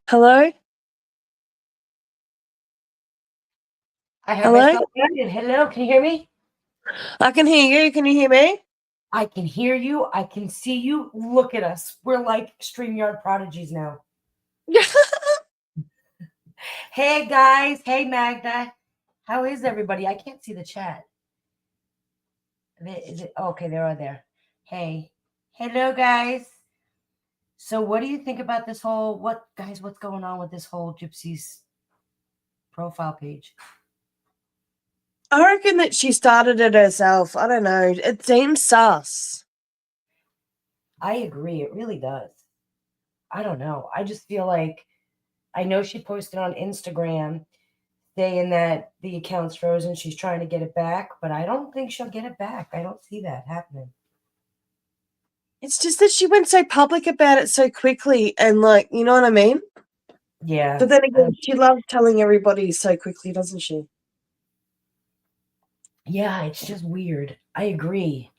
Hello? I have Hello? myself muted. Hello, can you hear me? I can hear you. Can you hear me? I can hear you. I can see you. Look at us. We're like StreamYard prodigies now. Hey, guys. Hey, Magda. How is everybody? I can't see the chat. Is it? Okay, they're all there. Hey. Hello, guys. So what do you think about this whole, what's going on with this whole Gypsy's profile page? I reckon that she started it herself. I don't know. It seems sus. I agree. It really does. I don't know. I just feel like, I know she posted on Instagram saying that the account's frozen. She's trying to get it back, but I don't think she'll get it back. I don't see that happening. It's just that she went so public about it so quickly and, like, you know what I mean? Yeah. But then again, she loves telling everybody so quickly, doesn't she? Yeah, it's just weird. I agree.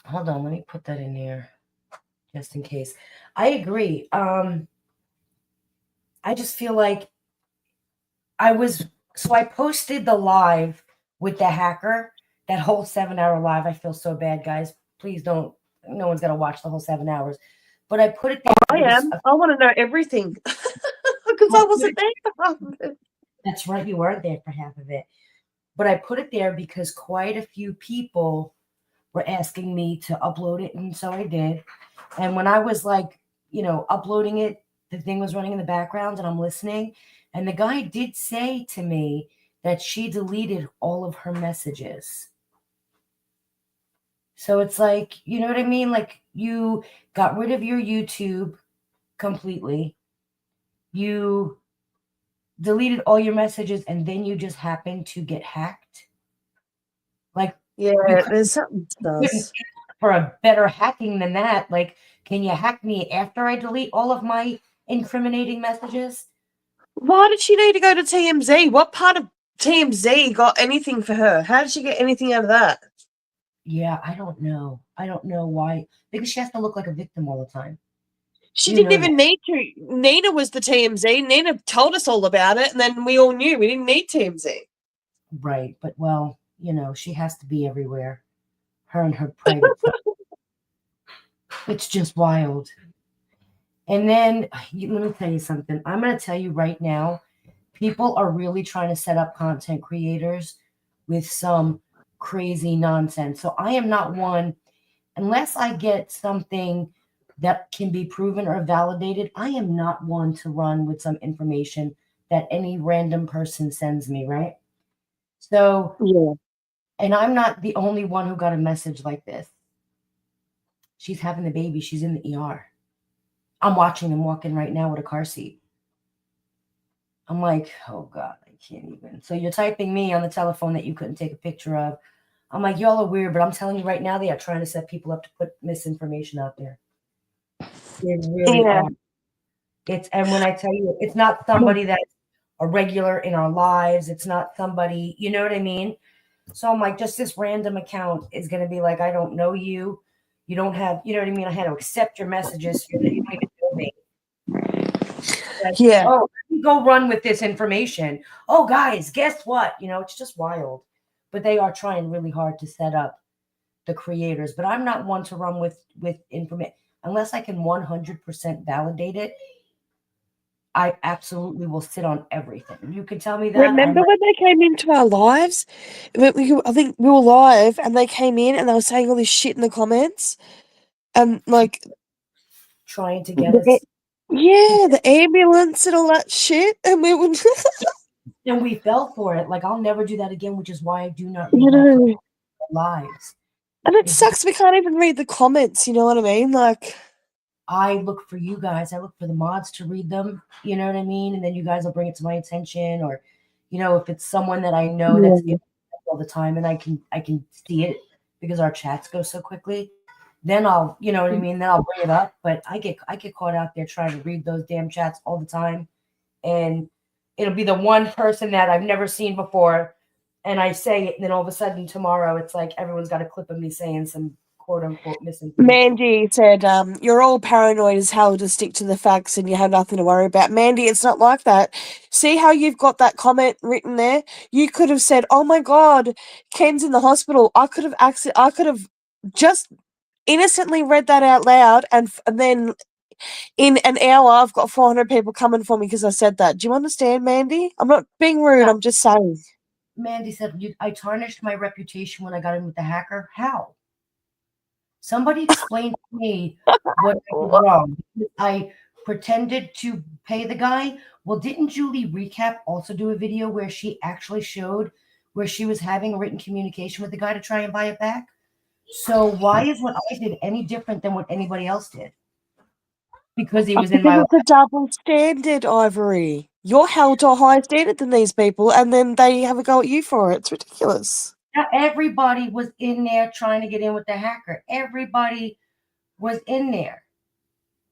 Hold on, let me put that in here just in case. I agree. I just feel like I posted the live with the hacker, that whole 7-hour live. I feel so bad, guys. Please don't, no one's gonna watch the whole 7 hours. But I put it there. I am. I want to know everything. Because I wasn't there for half of it. That's right, you weren't there for half of it. But I put it there because quite a few people were asking me to upload it, and so I did. And when I was like, uploading it, the thing was running in the background and I'm listening. And the guy did say to me that she deleted all of her messages. So it's like, you know what I mean? Like, you got rid of your YouTube completely. You deleted all your messages and then you just happened to get hacked. Like, yeah, there's something sus. For a better hacking than that. Like, can you hack me after I delete all of my incriminating messages? Why did she need to go to TMZ? What part of TMZ got anything for her? How did she get anything out of that? Yeah, I don't know. I don't know why. Because she has to look like a victim all the time. She didn't even need to. Nina was the TMZ. Nina told us all about it, and then we all knew we didn't need TMZ. Right, but well, she has to be everywhere. Her and her private stuff. It's just wild. And then, let me tell you something. I'm going to tell you right now, people are really trying to set up content creators with some crazy nonsense. So I am not one, unless I get something that can be proven or validated, I am not one to run with some information that any random person sends me, right? So, yeah. And I'm not the only one who got a message like this. She's having the baby. She's in the ER. I'm watching them walk in right now with a car seat. I'm like, oh God, I can't even. So you're typing me on the telephone that you couldn't take a picture of. I'm like, y'all are weird, but I'm telling you right now, they are trying to set people up to put misinformation out there. They really are. And when I tell you, it's not somebody that's a regular in our lives. It's not somebody, you know what I mean? So I'm like, just this random account is going to be like, I don't know you. You don't have, you know what I mean? I had to accept your messages. You don't even know me. Like, yeah. Oh, go run with this information. Oh, guys, guess what? It's just wild. But they are trying really hard to set up the creators. But I'm not one to run with information unless I can 100% validate it. I absolutely will sit on everything. You can tell me that. Remember when they came into our lives? I think we were live and they came in and they were saying all this shit in the comments. And like trying to get us. Yeah, the ambulance and all that shit. And we would and we fell for it. Like, I'll never do that again, which is why I do not read my lives. And it sucks we can't even read the comments, you know what I mean? Like, I look for you guys. I look for the mods to read them, you know what I mean? And then you guys will bring it to my attention, or, if it's someone that I know that's giving all the time and I can see it because our chats go so quickly, then I'll, you know what I mean? Then I'll bring it up. But I get caught out there trying to read those damn chats all the time. And it'll be the one person that I've never seen before. And I say it, and then all of a sudden tomorrow, it's like everyone's got a clip of me saying some quote unquote misinformation. Mandy said, you're all paranoid as hell to stick to the facts and you have nothing to worry about. Mandy, it's not like that. See how you've got that comment written there? You could have said, oh my God, Ken's in the hospital. I could have just innocently read that out loud and then in an hour I've got 400 people coming for me because I said that. Do you understand, Mandy? I'm not being rude, Yeah. I'm just saying. Mandy said, I tarnished my reputation when I got in with the hacker. How? Somebody explained to me what I did wrong. I pretended to pay the guy. Well, didn't Julie Recap also do a video where she actually showed where she was having written communication with the guy to try and buy it back? So why is what I did any different than what anybody else did? Because he was in my life. Because it's a double standard, Ivory. You're held to a higher standard than these people, and then they have a go at you for it. It's ridiculous. Now, everybody was in there trying to get in with the hacker. Everybody was in there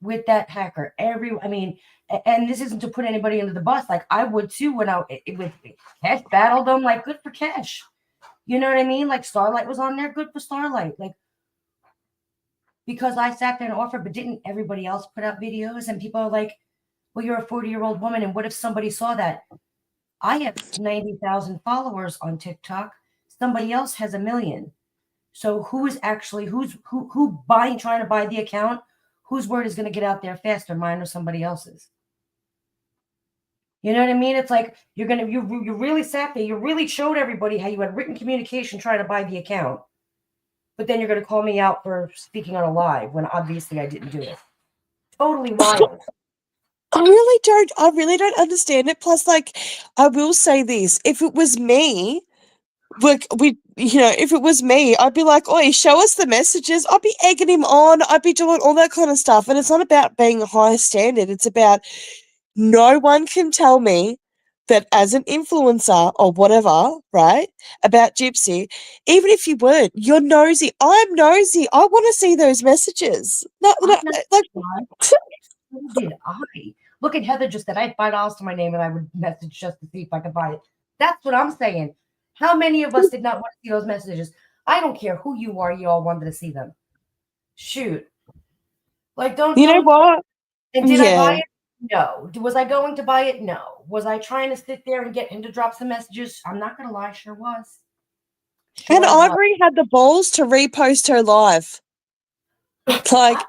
with that hacker. I mean, and this isn't to put anybody under the bus. Like I would too when I with Cash battled them. Like good for Cash. You know what I mean? Like Starlight was on there. Good for Starlight. Like because I sat there and offered, but didn't everybody else put out videos? And people are like, well, you're a 40-year-old woman. And what if somebody saw that? I have 90,000 followers on TikTok. Somebody else has 1 million. So who is actually who trying to buy the account? Whose word is going to get out there faster, mine or somebody else's? You know what I mean? It's like you really sat there, you really showed everybody how you had written communication trying to buy the account, but then you're going to call me out for speaking on a live when obviously I didn't do it. Totally wild. I really don't understand it. Plus, like, I will say this: if it was me, like if it was me, I'd be like, "Oi, show us the messages." I'd be egging him on. I'd be doing all that kind of stuff. And it's not about being a high standard. It's about no one can tell me that as an influencer or whatever, right, about Gypsy, even if you weren't, you're nosy. I'm nosy. I want to see those messages. No, Who did I? Look at Heather just said I had $5 to my name and I would message just to see if I could buy it. That's what I'm saying. How many of us did not want to see those messages? I don't care who you are, you all wanted to see them. Shoot. Like know what? And did I buy it? No. Was I going to buy it? No. Was I trying to sit there and get him to drop some messages? I'm not gonna lie, sure was. And Ivory had the balls to repost her live. Like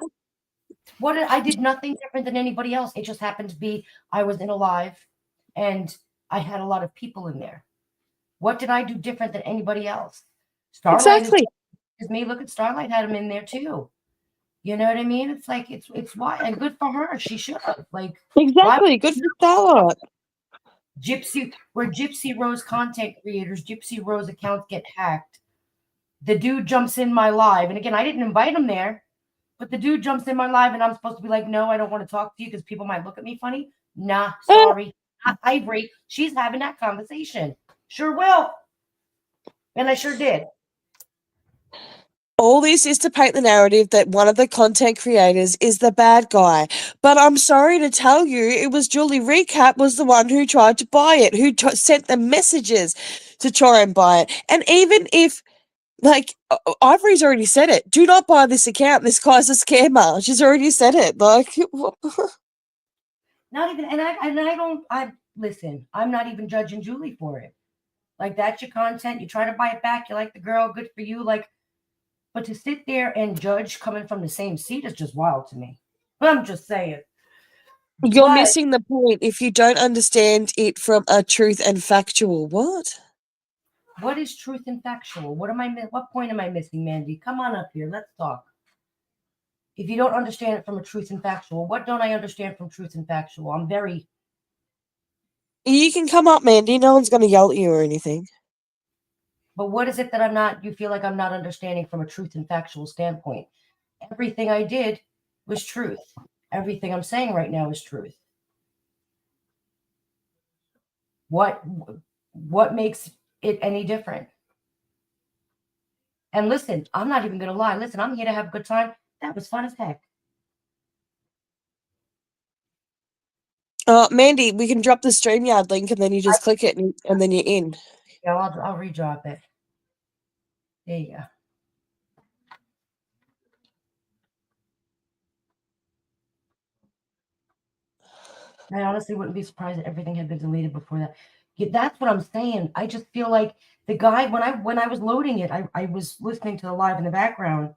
I did nothing different than anybody else. It just happened to be I was in a live and I had a lot of people in there. What did I do different than anybody else? Starlight is me. Look at Starlight had him in there too. You know what I mean? It's like it's why and good for her. She should have exactly good for Starlight. Gypsy Rose content creators, Gypsy Rose accounts get hacked. The dude jumps in my live, and again, I didn't invite him there. But the dude jumps in my live and I'm supposed to be like, no, I don't want to talk to you because people might look at me funny. Nah, sorry. Not Ivory. She's having that conversation. Sure will. And I sure did. All this is to paint the narrative that one of the content creators is the bad guy. But I'm sorry to tell you, it was Julie Recap was the one who tried to buy it, who sent the messages to try and buy it. And even if like Ivory's already said it. Do not buy this account. This guy's a scammer. She's already said it. Like, not even. I listen. I'm not even judging Julie for it. Like that's your content. You try to buy it back. You like the girl. Good for you. Like, but to sit there and judge coming from the same seat is just wild to me. I'm just saying. You're missing the point if you don't understand it from a truth and factual. What? What is truth and factual? What point am I missing, Mandy? Come on up here. Let's talk. If you don't understand it from a truth and factual, what don't I understand from truth and factual? You can come up, Mandy. No one's going to yell at you or anything. But what is it that you feel like I'm not understanding from a truth and factual standpoint? Everything I did was truth. Everything I'm saying right now is truth. What makes it any different? And listen, I'm not even going to lie. Listen, I'm here to have a good time. That was fun as heck. Mandy, we can drop the StreamYard link and then you just click it and then you're in. Yeah, I'll redrop it. There you go. I honestly wouldn't be surprised if everything had been deleted before that. Yeah, that's what I'm saying. I just feel like the guy, when I was loading it, I was listening to the live in the background,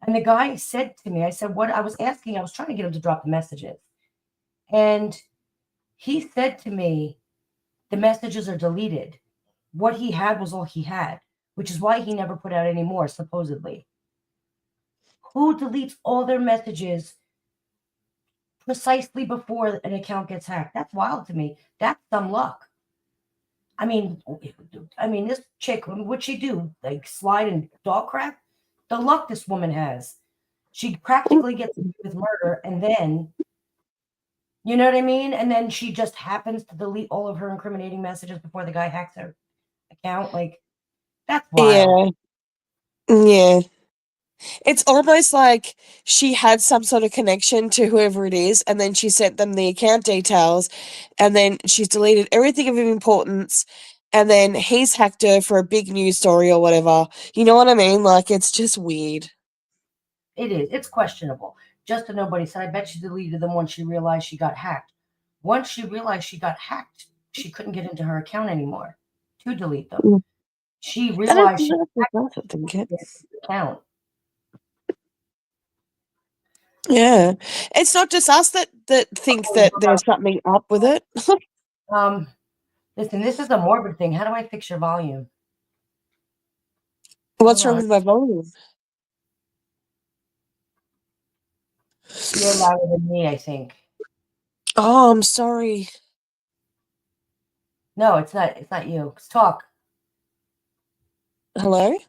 and the guy said to me, I said, what I was asking, I was trying to get him to drop the messages. And he said to me, the messages are deleted. What he had was all he had, which is why he never put out any more, supposedly. Who deletes all their messages precisely before an account gets hacked? That's wild to me. That's some luck. I mean, this chick, what'd she do? Like slide in dog crap? The luck this woman has. She practically gets away with murder, and then, you know what I mean? And then she just happens to delete all of her incriminating messages before the guy hacks her account. Like, that's wild. Yeah. Yeah. It's almost like she had some sort of connection to whoever it is, and then she sent them the account details, and then she's deleted everything of importance, and then he's hacked her for a big news story or whatever. You know what I mean? Like, it's just weird. It is. It's questionable. Just a nobody said, I bet she deleted them once she realized she got hacked. Once she realized she got hacked, she couldn't get into her account anymore to delete them. Mm. She I don't realized she know if hacked I think it. the account. Yeah. It's not just us that think that there's something up with it. Listen, this is a morbid thing. How do I fix your volume? What's Hold wrong on. with my volume? You're louder than me, I think. Oh, I'm sorry. No, it's not. It's not you. Talk. Hello? Is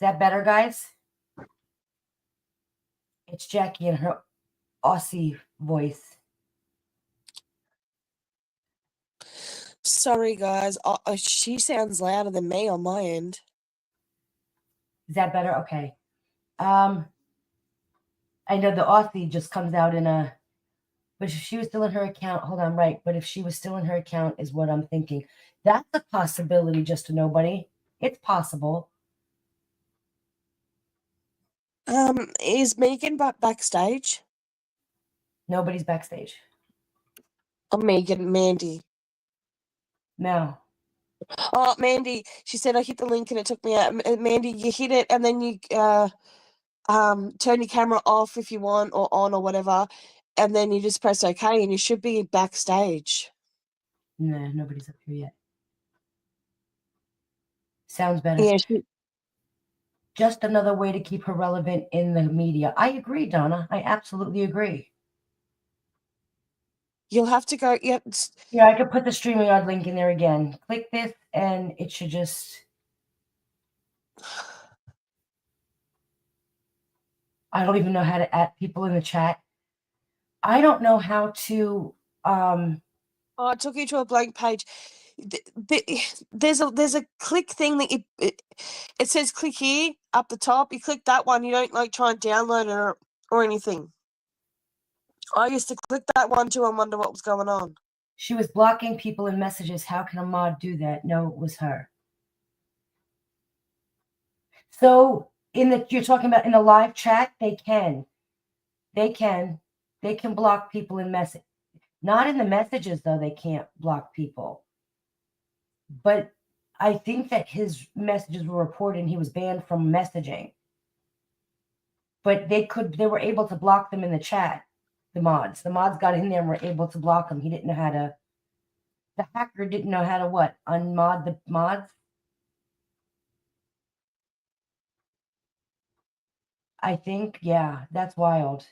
that better, guys? It's Jackie and her Aussie voice. Sorry, guys. She sounds louder than me on my end. Is that better? Okay. I know the Aussie just comes out in a. But if she was still in her account, hold on, right? But if she was still in her account, is what I'm thinking. That's a possibility. Just to nobody. It's possible. Is Megan backstage? Nobody's backstage. Oh, Megan, Mandy. No. Oh, Mandy. She said I hit the link and it took me out. Mandy, you hit it and then you turn your camera off if you want or on or whatever, and then you just press OK and you should be backstage. No, nobody's up here yet. Sounds better. Yeah. Just another way to keep her relevant in the media. I agree, Donna. I absolutely agree. You'll have to go. Yep. Yeah, I could put the StreamYard link in there again. Click this, and it should just. I don't even know how to add people in the chat. I don't know how to. Oh, it took you to a blank page. There's a click thing that it says click here up the top. You click that one. You don't like try and download it or anything. I used to click that one too and wonder what was going on. She was blocking people in messages. How can a mod do that? No, it was her. So you're talking about in the live chat, they can block people in message. Not in the messages though. They can't block people. But I think that his messages were reported and he was banned from messaging. But they were able to block them in the chat. The mods got in there and were able to block them. He didn't know how to. The hacker didn't know how to what? Unmod the mods? I think, yeah, that's wild.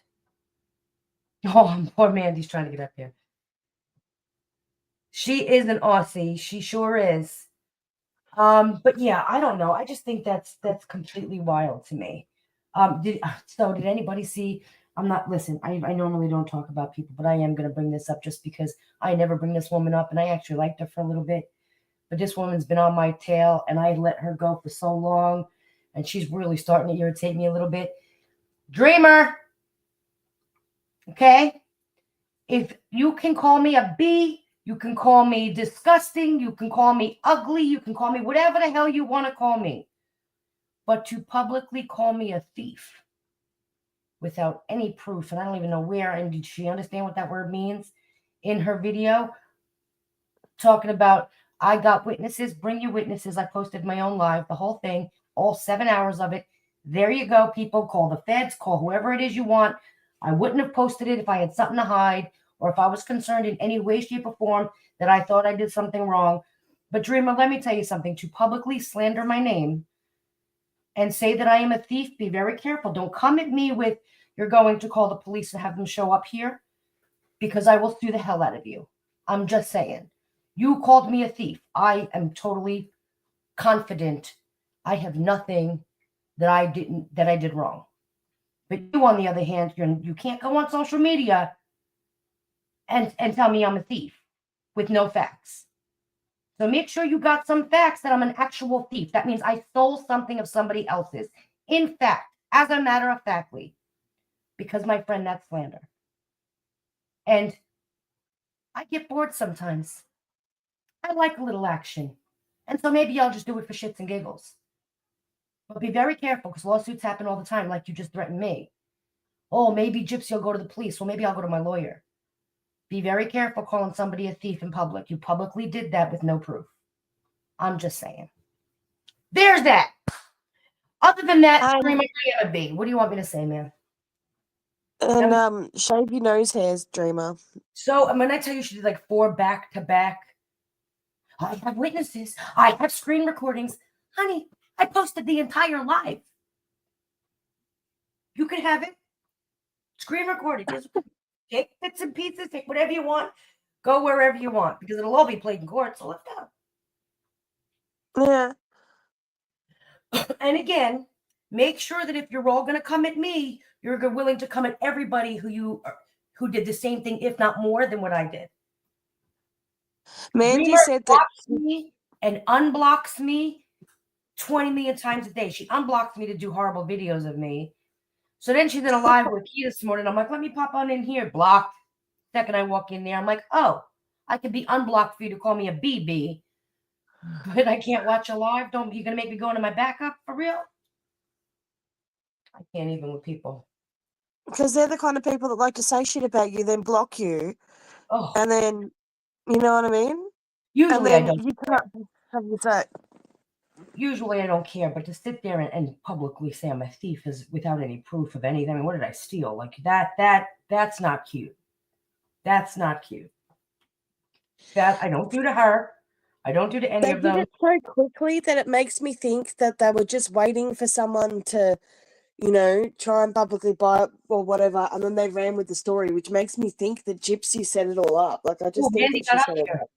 Oh, poor Mandy's trying to get up here. She is an Aussie. She sure is. But yeah, I don't know. I just think that's completely wild to me. Did anybody see? Listen, I normally don't talk about people, but I am going to bring this up just because I never bring this woman up, and I actually liked her for a little bit. But this woman's been on my tail, and I let her go for so long, and she's really starting to irritate me a little bit. Dreamer, okay? If you can call me a B, you can call me disgusting, you can call me ugly, you can call me whatever the hell you want to call me. But to publicly call me a thief without any proof, and I don't even know where, and did she understand what that word means? in her video talking about, I got witnesses, bring your witnesses. I posted my own live, the whole thing, all 7 hours of it. There you go, people. Call the feds, call whoever it is you want. I wouldn't have posted it if I had something to hide or if I was concerned in any way, shape, or form that I thought I did something wrong. But Dreamer, let me tell you something. To publicly slander my name and say that I am a thief, be very careful. Don't come at me with, you're going to call the police and have them show up here, because I will sue the hell out of you. I'm just saying. You called me a thief. I am totally confident I have nothing that I did wrong. But you, on the other hand, you can't go on social media and tell me I'm a thief with no facts. So make sure you got some facts that I'm an actual thief. That means I stole something of somebody else's. In fact, as a matter of factly, because my friend, that's slander. And I get bored sometimes. I like a little action. And so maybe I'll just do it for shits and giggles. But be very careful, because lawsuits happen all the time, like you just threatened me. Oh, maybe Gypsy will go to the police. Well, maybe I'll go to my lawyer. Be very careful calling somebody a thief in public. You publicly did that with no proof. I'm just saying. There's that. Other than that, Dreamer, I am a B. What do you want me to say, man? And shave your nose hairs, Dreamer. So when I tell you she did like 4 back-to-back, I have witnesses. I have screen recordings. Honey, I posted the entire live. You can have it. Screen recording. Just take bits and pieces, take whatever you want, go wherever you want, because it'll all be played in court, so let's go. Yeah. And again, make sure that if you're all going to come at me, you're willing to come at everybody who did the same thing, if not more than what I did. Mandy Dreamer said that me and unblocks me 20 million times a day. She unblocks me to do horrible videos of me. So then she's in a live with me this morning. I'm like, let me pop on in here. Blocked. Second I walk in there, I'm like, oh, I could be unblocked for you to call me a BB, but I can't watch a live. You're going to make me go into my backup for real? I can't even with people. Because they're the kind of people that like to say shit about you, then block you. Oh. And then, you know what I mean? Usually I don't. You can't have your say. Usually I don't care, but to sit there and publicly say I'm a thief is without any proof of anything. I mean, what did I steal? Like that's not cute. That's not cute. That I don't do to her. I don't do to any of them. They did it so quickly that it makes me think that they were just waiting for someone to, you know, try and publicly buy it or whatever, and then they ran with the story, which makes me think that Gypsy set it all up. Like, I just think Mandy that she set it up.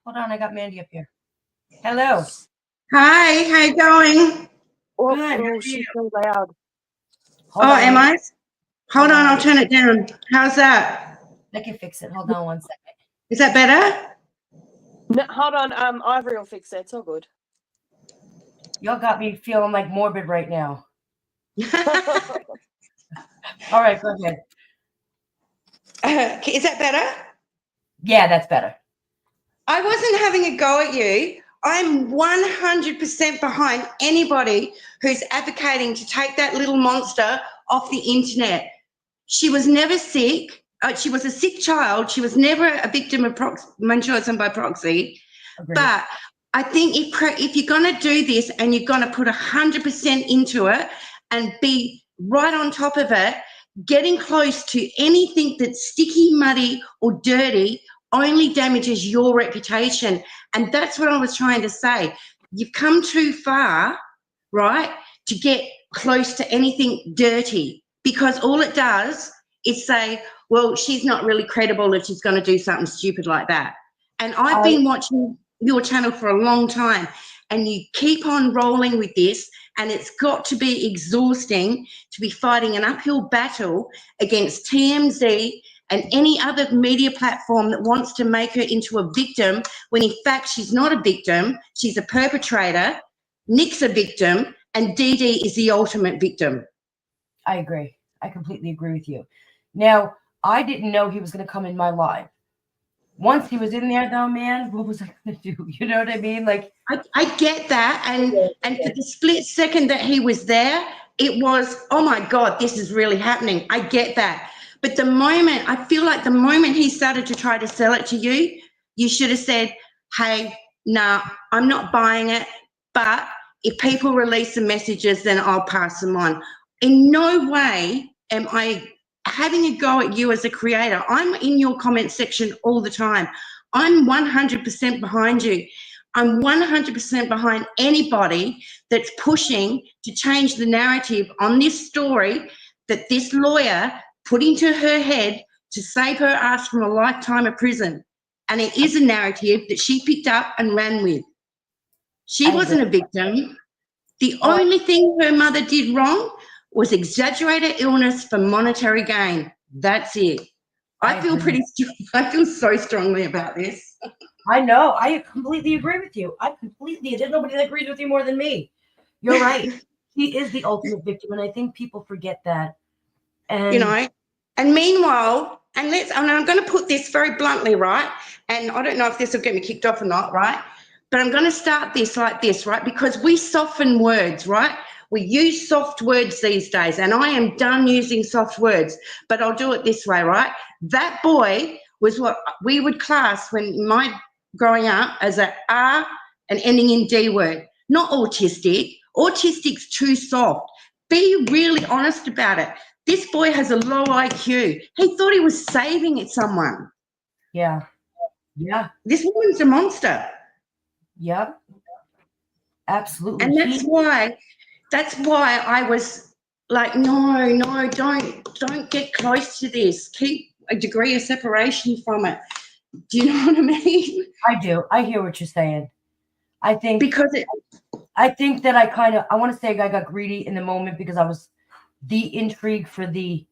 Hold on, I got Mandy up here. Hello. Hi, how you going? Oh, good. Oh, she's so loud. Hold on, am I? Hold on, I'll turn it down. How's that? I can fix it. Hold on one second. Is that better? No, hold on. Ivory will fix it. It's all good. Y'all got me feeling like morbid right now. All right, go ahead. Is that better? Yeah, that's better. I wasn't having a go at you. I'm 100% behind anybody who's advocating to take that little monster off the internet. She was never sick. She was a sick child. She was never a victim of manipulation by proxy. Agreed. But I think if you're going to do this and you're going to put 100% into it and be right on top of it, getting close to anything that's sticky, muddy, or dirty only damages your reputation. And that's what I was trying to say. You've come too far, right, to get close to anything dirty, because all it does is say, well, she's not really credible if she's going to do something stupid like that. And I've been watching your channel for a long time, and you keep on rolling with this, and it's got to be exhausting to be fighting an uphill battle against TMZ and any other media platform that wants to make her into a victim, when in fact she's not a victim, she's a perpetrator, Nick's a victim, and Dee Dee is the ultimate victim. I agree. I completely agree with you. Now, I didn't know he was going to come in my live. Once he was in there, though, man, what was I going to do? You know what I mean? Like, I get that, and for the split second that he was there, it was, oh my God, this is really happening. I get that. But I feel like the moment he started to try to sell it to you, you should have said, hey, nah, I'm not buying it, but if people release the messages, then I'll pass them on. In no way am I having a go at you as a creator. I'm in your comment section all the time. I'm 100% behind you. I'm 100% behind anybody that's pushing to change the narrative on this story that this lawyer put into her head to save her ass from a lifetime of prison. And it is a narrative that she picked up and ran with. She wasn't a victim. The only thing her mother did wrong was exaggerate her illness for monetary gain. That's it. I feel so strongly about this. I know. I completely agree with you. There's nobody that agrees with you more than me. You're right. She is the ultimate victim, and I think people forget that. And you know, and meanwhile, and I'm going to put this very bluntly, right? And I don't know if this will get me kicked off or not, right? But I'm going to start this like this, right? Because we soften words, right? We use soft words these days, and I am done using soft words, but I'll do it this way, right? That boy was what we would class when growing up as a R and ending in D word, not autistic. Autistic's too soft. Be really honest about it. This boy has a low IQ. He thought he was saving someone. Yeah. Yeah. This woman's a monster. Yep. Absolutely. And that's why I was like, no, don't get close to this. Keep a degree of separation from it. Do you know what I mean? I do. I hear what you're saying. I think that I want to say I got greedy in the moment because I was the intrigue for the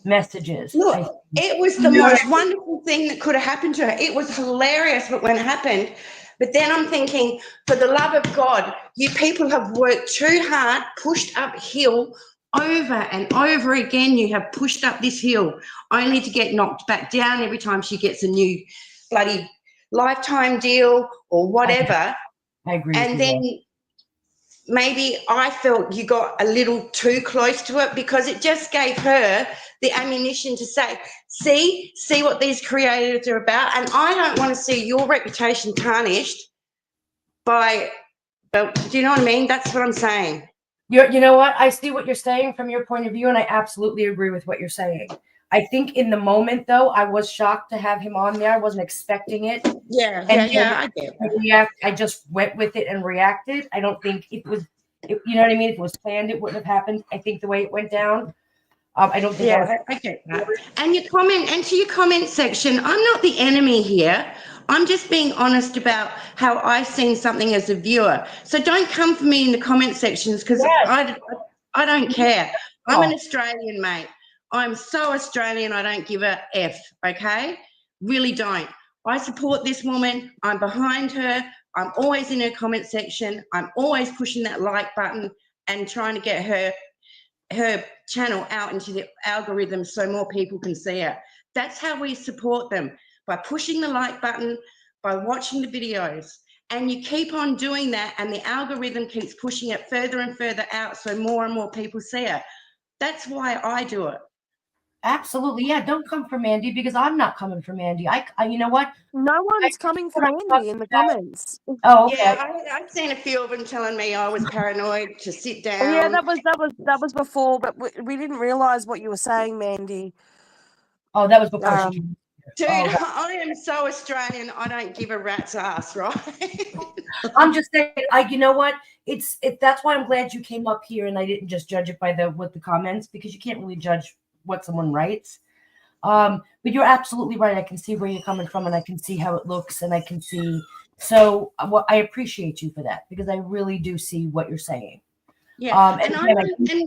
messages. Look, it was the most wonderful thing that could have happened to her. It was hilarious, but when it happened, but then I'm thinking, for the love of God, you people have worked too hard, pushed uphill over and over again. You have pushed up this hill only to get knocked back down every time she gets a new bloody lifetime deal or whatever. I agree. And then maybe I felt you got a little too close to it because it just gave her the ammunition to say, see what these creators are about. And I don't want to see your reputation tarnished by, do you know what I mean? That's what I'm saying. You know what? I see what you're saying from your point of view, and I absolutely agree with what you're saying. I think in the moment, though, I was shocked to have him on there. I wasn't expecting it. Yeah, I get it. I just went with it and reacted. I don't think it was, you know what I mean? If it was planned, it wouldn't have happened. I think the way it went down, I don't think. Yeah, I get that. And to your comment section, I'm not the enemy here. I'm just being honest about how I've seen something as a viewer. So don't come for me in the comment sections because I don't care. I'm an Australian, mate. I'm so Australian, I don't give a F, okay? Really don't. I support this woman. I'm behind her. I'm always in her comment section. I'm always pushing that like button and trying to get her channel out into the algorithm so more people can see her. That's how we support them, by pushing the like button, by watching the videos. And you keep on doing that and the algorithm keeps pushing it further and further out so more and more people see it. That's why I do it. Absolutely. Yeah, don't come for Mandy because I'm not coming for Mandy. I you know what? No one's coming for Mandy in the comments. Oh, okay. Yeah, I've seen a few of them telling me I was paranoid to sit down. Yeah, that was before, but we didn't realize what you were saying, Mandy. Oh, that was before she. Dude, I am so Australian. I don't give a rat's ass, right? I'm just saying. You know what? That's why I'm glad you came up here and I didn't just judge it by the comments because you can't really judge what someone writes. But you're absolutely right. I can see where you're coming from and I can see how it looks and I can see. So I appreciate you for that because I really do see what you're saying. Yeah. And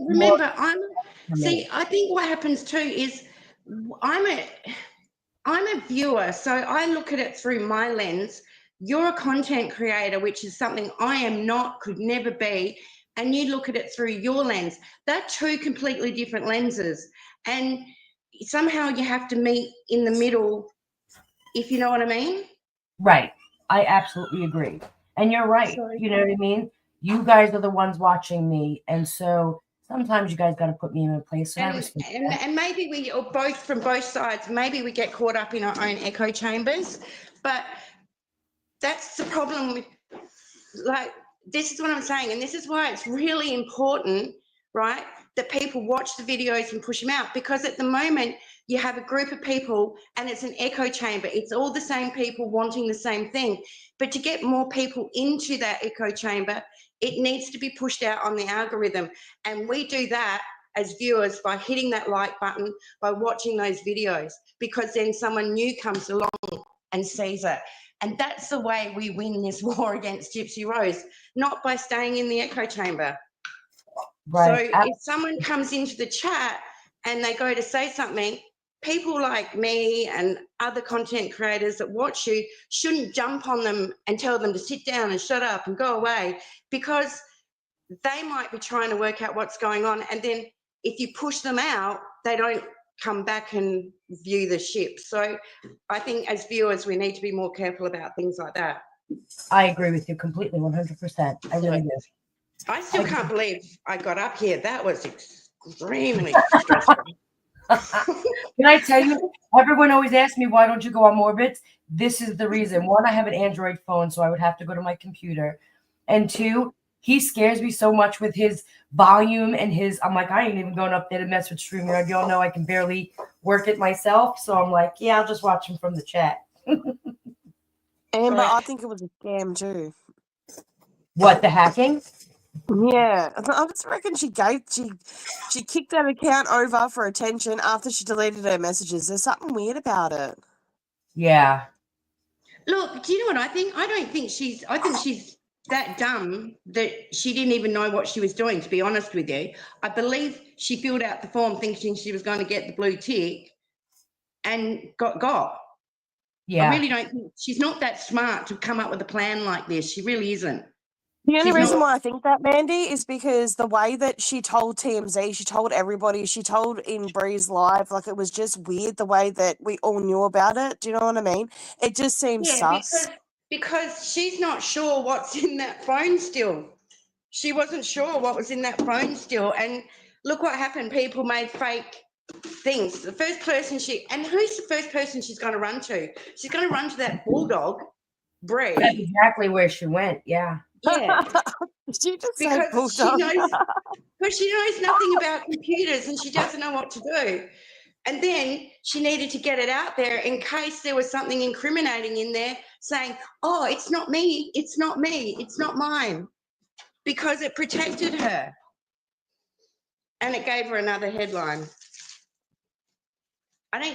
remember, I think what happens too is I'm a viewer. So I look at it through my lens. You're a content creator, which is something I am not, could never be. And you look at it through your lens. They're two completely different lenses. And somehow you have to meet in the middle, if you know what I mean. Right. I absolutely agree. And you're right. You know what I mean? You guys are the ones watching me. And so sometimes you guys got to put me in a place. And I respect that. And maybe we, or both from both sides, maybe we get caught up in our own echo chambers. But that's the problem with, like, this is what I'm saying. And this is why it's really important, right, that people watch the videos and push them out. Because at the moment, you have a group of people and it's an echo chamber. It's all the same people wanting the same thing. But to get more people into that echo chamber, it needs to be pushed out on the algorithm. And we do that as viewers by hitting that like button, by watching those videos, because then someone new comes along and sees it. And that's the way we win this war against Gypsy Rose, not by staying in the echo chamber. Right. So if someone comes into the chat and they go to say something, people like me and other content creators that watch you shouldn't jump on them and tell them to sit down and shut up and go away, because they might be trying to work out what's going on. And then if you push them out, they don't come back and view the ship. So I think as viewers, we need to be more careful about things like that. I agree with you completely, 100%. I really do. I still can't believe I got up here. That was extremely stressful. Can I tell you, everyone always asks me, why don't you go on Morbid? This is the reason. One, I have an Android phone, so I would have to go to my computer. And two, he scares me so much with his volume and his, I'm like, I ain't even going up there to mess with StreamYard. Y'all know I can barely work it myself. So I'm like, yeah, I'll just watch him from the chat. Amber, I think it was a scam too. What, the hacking? Yeah, I just reckon she kicked that account over for attention after she deleted her messages. There's something weird about it. Yeah. Look, do you know what I think? I think she's that dumb that she didn't even know what she was doing, to be honest with you. I believe she filled out the form thinking she was going to get the blue tick and got. Yeah. I really don't think she's not that smart to come up with a plan like this. She really isn't. The only reason why I think that, Mandy, is because the way that she told TMZ, she told everybody, she told in Bree's Live, like it was just weird the way that we all knew about it. Do you know what I mean? It just seems sus. Because she's not sure what's in that phone still. She wasn't sure what was in that phone still. And look what happened. People made fake things. The first person and who's the first person she's going to run to? She's going to run to that bulldog, Bree. That's exactly where she went, yeah. Yeah. She just because she knows nothing about computers and she doesn't know what to do. And then she needed to get it out there in case there was something incriminating in there saying, oh, it's not me, it's not me, it's not mine, because it protected her. And it gave her another headline.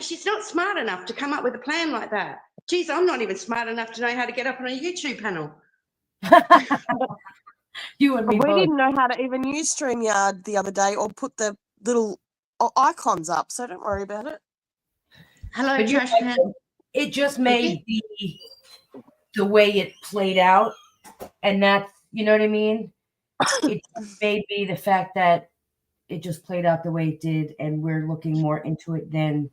She's not smart enough to come up with a plan like that. Geez, I'm not even smart enough to know how to get up on a YouTube panel. You and me we both. didn't know how to even use StreamYard the other day or put the little icons up, so don't worry about it. Hello, Trash Pan. It just made the way it played out, and that's, you know what I mean? It may be the fact that it just played out the way it did, and we're looking more into it than.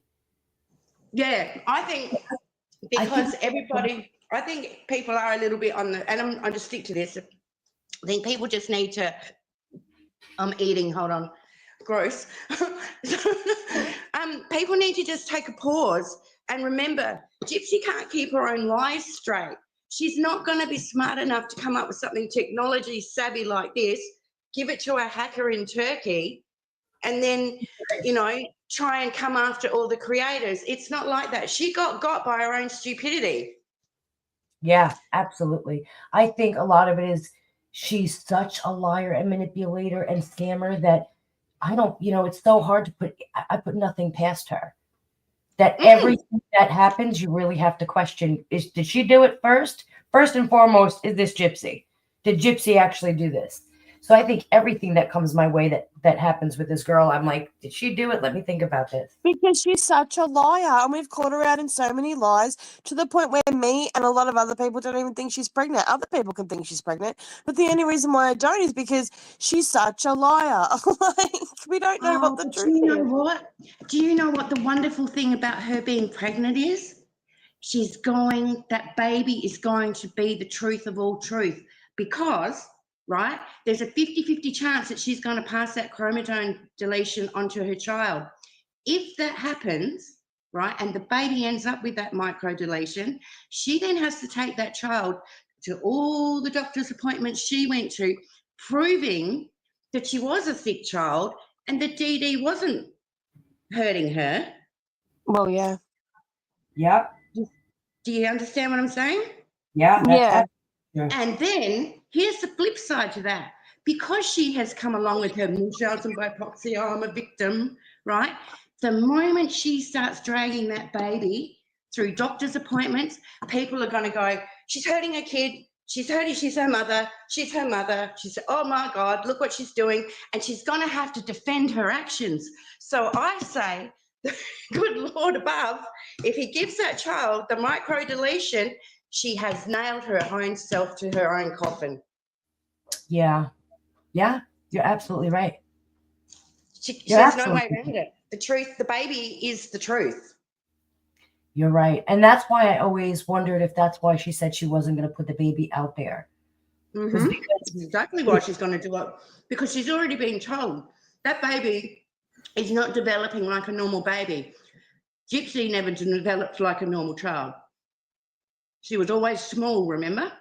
Yeah, I think because I think people are a little bit on the, and I'll just stick to this. I think people just need to, I'm eating, hold on, gross. People need to just take a pause and remember, Gypsy can't keep her own lies straight. She's not going to be smart enough to come up with something technology savvy like this, give it to a hacker in Turkey, and then, try and come after all the creators. It's not like that. She got by her own stupidity. Yeah, absolutely. I think a lot of it is she's such a liar and manipulator and scammer that I don't, it's so hard to I put nothing past her. That everything that happens, you really have to question, did she do it first? First and foremost, is this Gypsy? Did Gypsy actually do this? So I think everything that comes my way that happens with this girl, I'm like, did she do it? Let me think about this. Because she's such a liar, and we've caught her out in so many lies to the point where me and a lot of other people don't even think she's pregnant. Other people can think she's pregnant, but the only reason why I don't is because she's such a liar. Like, we don't know what the truth is. Do you know what the wonderful thing about her being pregnant is? That baby is going to be the truth of all truth, because right? There's a 50-50 chance that she's going to pass that chromosome deletion onto her child. If that happens, right, and the baby ends up with that micro deletion, she then has to take that child to all the doctor's appointments she went to, proving that she was a sick child and that Dee Dee wasn't hurting her. Well, yeah. Yep. Do you understand what I'm saying? Yeah. Yeah. And then here's the flip side to that. Because she has come along with her Munchausen by proxy, I'm a victim, right? The moment she starts dragging that baby through doctor's appointments, people are going to go, she's hurting her kid. She's hurting, she's her mother. She's her mother. She's, oh my God, look what she's doing. And she's going to have to defend her actions. So I say, good Lord above, if he gives that child the micro deletion, she has nailed her own self to her own coffin. Yeah. Yeah. You're absolutely right. There's no way around it. The truth, the baby is the truth. You're right. And that's why I always wondered if that's why she said she wasn't going to put the baby out there. Mm-hmm. That's exactly why she's going to do it. Because she's already been told that baby is not developing like a normal baby. Gypsy never developed like a normal child. She was always small, remember?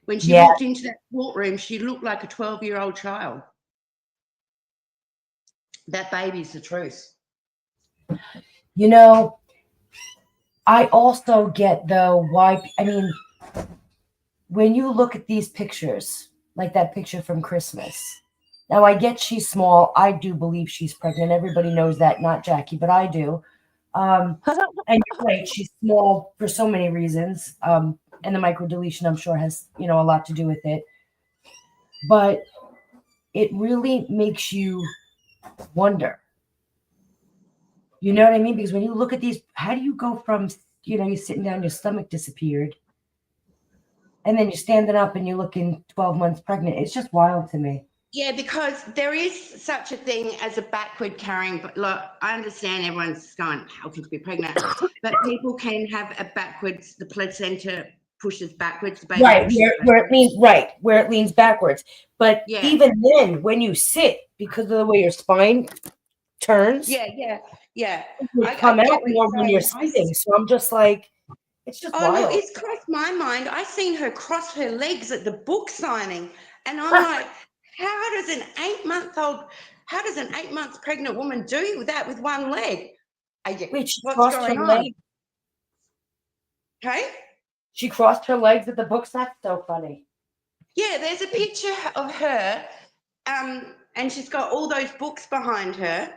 When she walked into that courtroom, she looked like a 12-year-old child. That baby's the truth. You know, I also get, though, why, I mean, when you look at these pictures, like that picture from Christmas, now I get she's small. I do believe she's pregnant. Everybody knows that, not Jackie, but I do. And you're right, she's small for so many reasons. And the microdeletion, I'm sure, has, a lot to do with it. But it really makes you wonder. You know what I mean? Because when you look at these, how do you go from, you're sitting down, your stomach disappeared, and then you're standing up and you're looking 12 months pregnant? It's just wild to me. Yeah, because there is such a thing as a backward carrying, but look, I understand everyone's going, how can you be pregnant? But people can have a backwards, the placenta pushes backwards. The baby right, pushes where it leans backwards. But even then, when you sit, because of the way your spine turns, yeah. you come out more when you're sitting. So I'm just like, it's just wild. Look, it's crossed my mind. I seen her cross her legs at the book signing, and I'm like, how does an 8 months pregnant woman do that with one leg? Wait, she what's crossed going her on? leg? Okay. She crossed her legs at the books. That's so funny. Yeah, there's a picture of her, and she's got all those books behind her.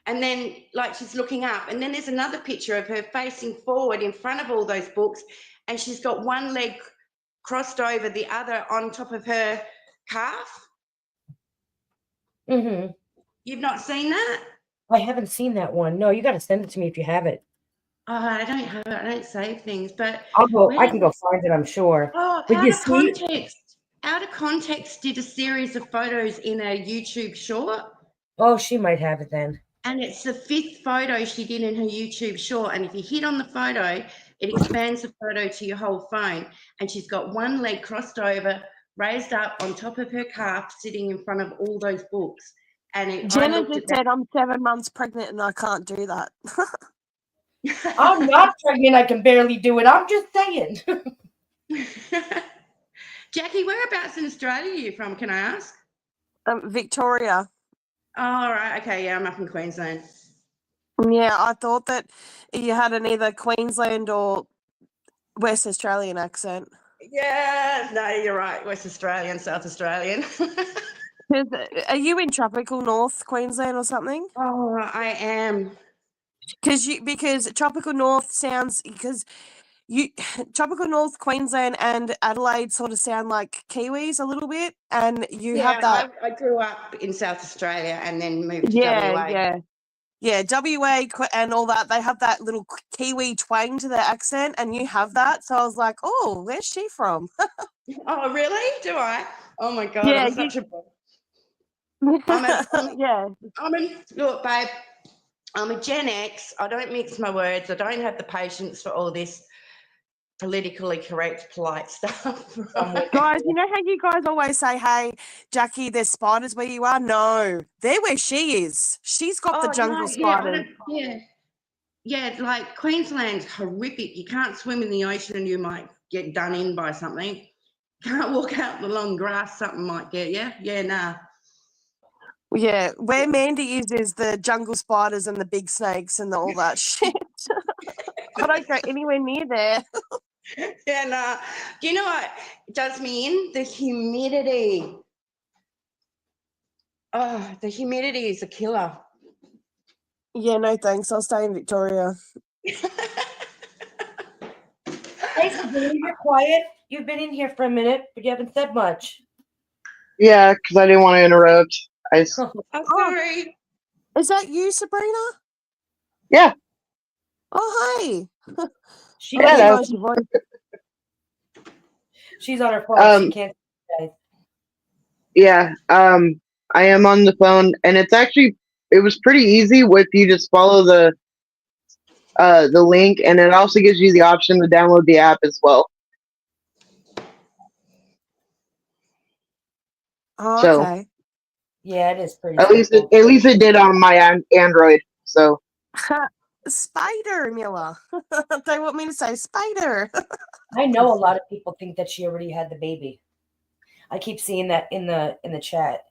And then, like, she's looking up. And then there's another picture of her facing forward in front of all those books. And she's got one leg crossed over the other on top of her calf. Mm-hmm. You've not seen that? I haven't seen that one. No, you got to send it to me if you have it. Oh, I don't have it. I don't save things. But I can go find it, I'm sure. Oh, but out of context. Out of Context did a series of photos in a YouTube short. Oh, she might have it then. And it's the 5th photo she did in her YouTube short. And if you hit on the photo, it expands the photo to your whole phone. And she's got one leg crossed over, raised up on top of her calf, sitting in front of all those books. And Jenna just said, I'm 7 months pregnant and I can't do that. I'm not pregnant. I can barely do it. I'm just saying. Jackie, whereabouts in Australia are you from, can I ask? Victoria. Oh, all right. Okay, yeah, I'm up in Queensland. Yeah, I thought that you had an either Queensland or West Australian accent. Yeah, no, you're right. West Australian, South Australian. Are you in tropical North Queensland or something? Oh, I am. Because tropical North sounds tropical North Queensland and Adelaide sort of sound like Kiwis a little bit, and you have that. I grew up in South Australia and then moved to WA. Yeah, WA and all that. They have that little Kiwi twang to their accent, and you have that. So I was like, oh, where's she from? Oh, really? Do I? Oh my God, yeah, I'm such a. Look, babe. I'm a Gen X. I don't mix my words. I don't have the patience for all this politically correct, polite stuff. Guys, you know how you guys always say, hey, Jackie, there's spiders where you are? No, they're where she is. She's got the jungle spiders. Yeah, like Queensland's horrific. You can't swim in the ocean and you might get done in by something. Can't walk out in the long grass, something might get you. Yeah, nah. Yeah, where Mandy is the jungle spiders and the big snakes and all that shit. I don't go anywhere near there. Yeah, nah. Do you know what does me in? The humidity. Oh, the humidity is a killer. Yeah, no thanks. I'll stay in Victoria. Hey, Sabrina, you're quiet. You've been in here for a minute, but you haven't said much. Yeah, because I didn't want to interrupt. I'm sorry. Is that you, Sabrina? Yeah. Oh, hey. She I Hello. recognize your voice. She's on her phone. She can't. Yeah. I am on the phone, and it was pretty easy if you just follow the link, and it also gives you the option to download the app as well. Oh, So, okay. Yeah, it is pretty. At least it did on my Android. So. Spider, Miller. They want me to say spider. I know a lot of people think that she already had the baby. I keep seeing that in the chat.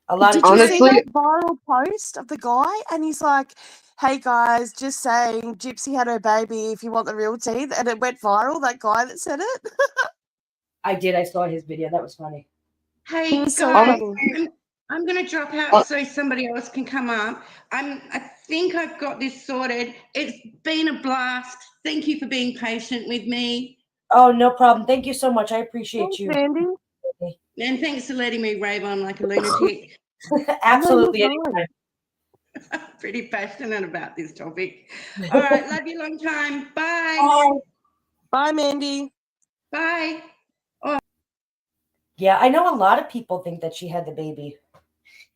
A lot Did of you honestly, see that viral post of the guy? And he's like, hey guys, just saying Gypsy had her baby if you want the real tea. And it went viral, that guy that said it. I did. I saw his video. That was funny. Hey, It was so guys, funny. I'm going to drop out so somebody else can come up. I think I've got this sorted. It's been a blast. Thank you for being patient with me. Oh, no problem. Thank you so much. I appreciate Thanks, you. Mandy. And thanks for letting me rave on like a lunatic. Absolutely. No, you're fine. I'm pretty passionate about this topic. All right, love you long time. Bye. Bye. Bye, Mandy. Bye. Yeah, I know a lot of people think that she had the baby.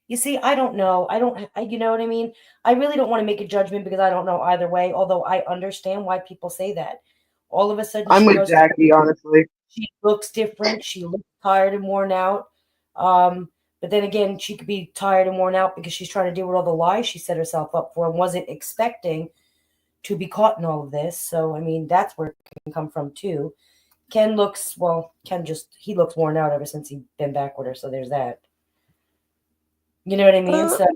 You see, I don't know. You know what I mean? I really don't want to make a judgment because I don't know either way, although I understand why people say that. All of a sudden, I'm with Jackie, honestly. She looks different. She looks tired and worn out. But then again, she could be tired and worn out because she's trying to deal with all the lies she set herself up for and wasn't expecting to be caught in all of this. So, I mean, that's where it can come from, too. Ken looks worn out ever since he's been back with her. So there's that. You know what I mean? So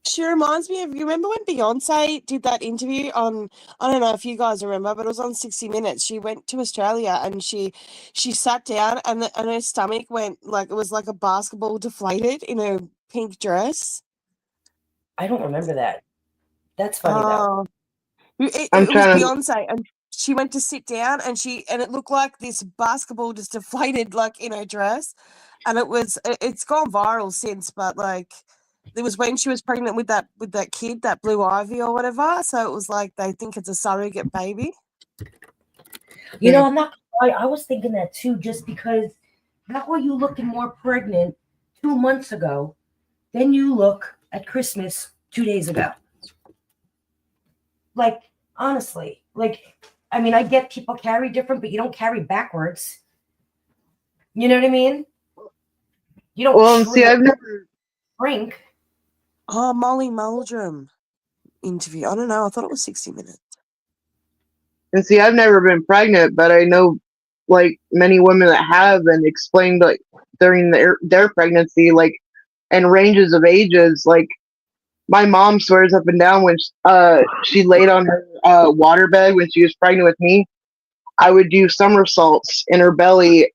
she reminds me of, you remember when Beyonce did that interview on, I don't know if you guys remember, but it was on 60 Minutes. She went to Australia and she sat down and her stomach went like, it was like a basketball deflated in her pink dress. I don't remember that. That's funny though. It was Beyonce and she went to sit down and it looked like this basketball just deflated like in her dress. And it's gone viral since, but like it was when she was pregnant with that kid, that Blue Ivy or whatever. So it was like they think it's a surrogate baby. You know, I was thinking that too, just because how were you looking more pregnant 2 months ago than you look at Christmas 2 days ago? Like, honestly, I mean, I get people carry different, but you don't carry backwards. You know what I mean? You don't. Well, see, I've never shrink. Oh, Molly Meldrum interview. I don't know. I thought it was 60 Minutes. And see, I've never been pregnant, but I know, like, many women that have and explained, like, during their pregnancy, like, and ranges of ages, like, my mom swears up and down when she laid on her waterbed when she was pregnant with me, I would do somersaults in her belly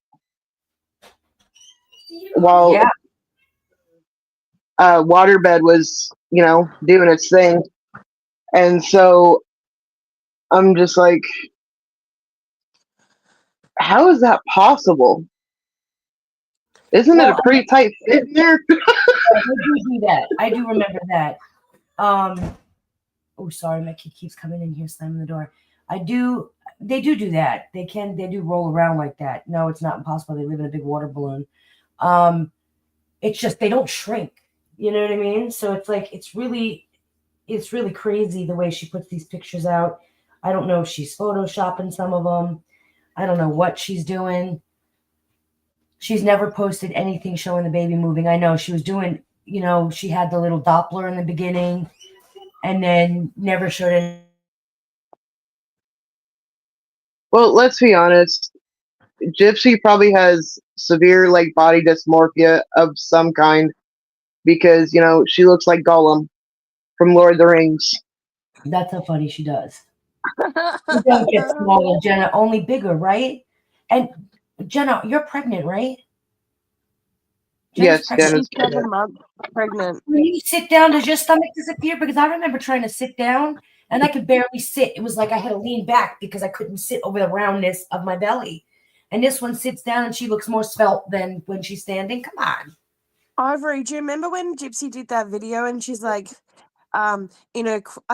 while waterbed was, doing its thing. And so I'm just like, how is that possible? Isn't it a pretty tight fit in there? I do that. I do remember that. Oh, sorry, my kid keeps coming in here, slamming the door. They do that. They do roll around like that. No, it's not impossible. They live in a big water balloon. It's just, they don't shrink. You know what I mean? So it's like, it's really crazy the way she puts these pictures out. I don't know if she's photoshopping some of them. I don't know what she's doing. She's never posted anything showing the baby moving. I know she was doing, she had the little Doppler in the beginning and then never showed any. Well, let's be honest. Gypsy probably has severe like body dysmorphia of some kind because she looks like Gollum from Lord of the Rings. That's how funny she does. She don't get smaller, Jenna, only bigger, right? And Jenna, you're pregnant, right? Yes, pregnant. Jenna's She's 7 months pregnant. When you sit down, does your stomach disappear? Because I remember trying to sit down and I could barely sit. It was like I had to lean back because I couldn't sit over the roundness of my belly. And this one sits down and she looks more svelte than when she's standing. Come on. Ivory, do you remember when Gypsy did that video and she's like, I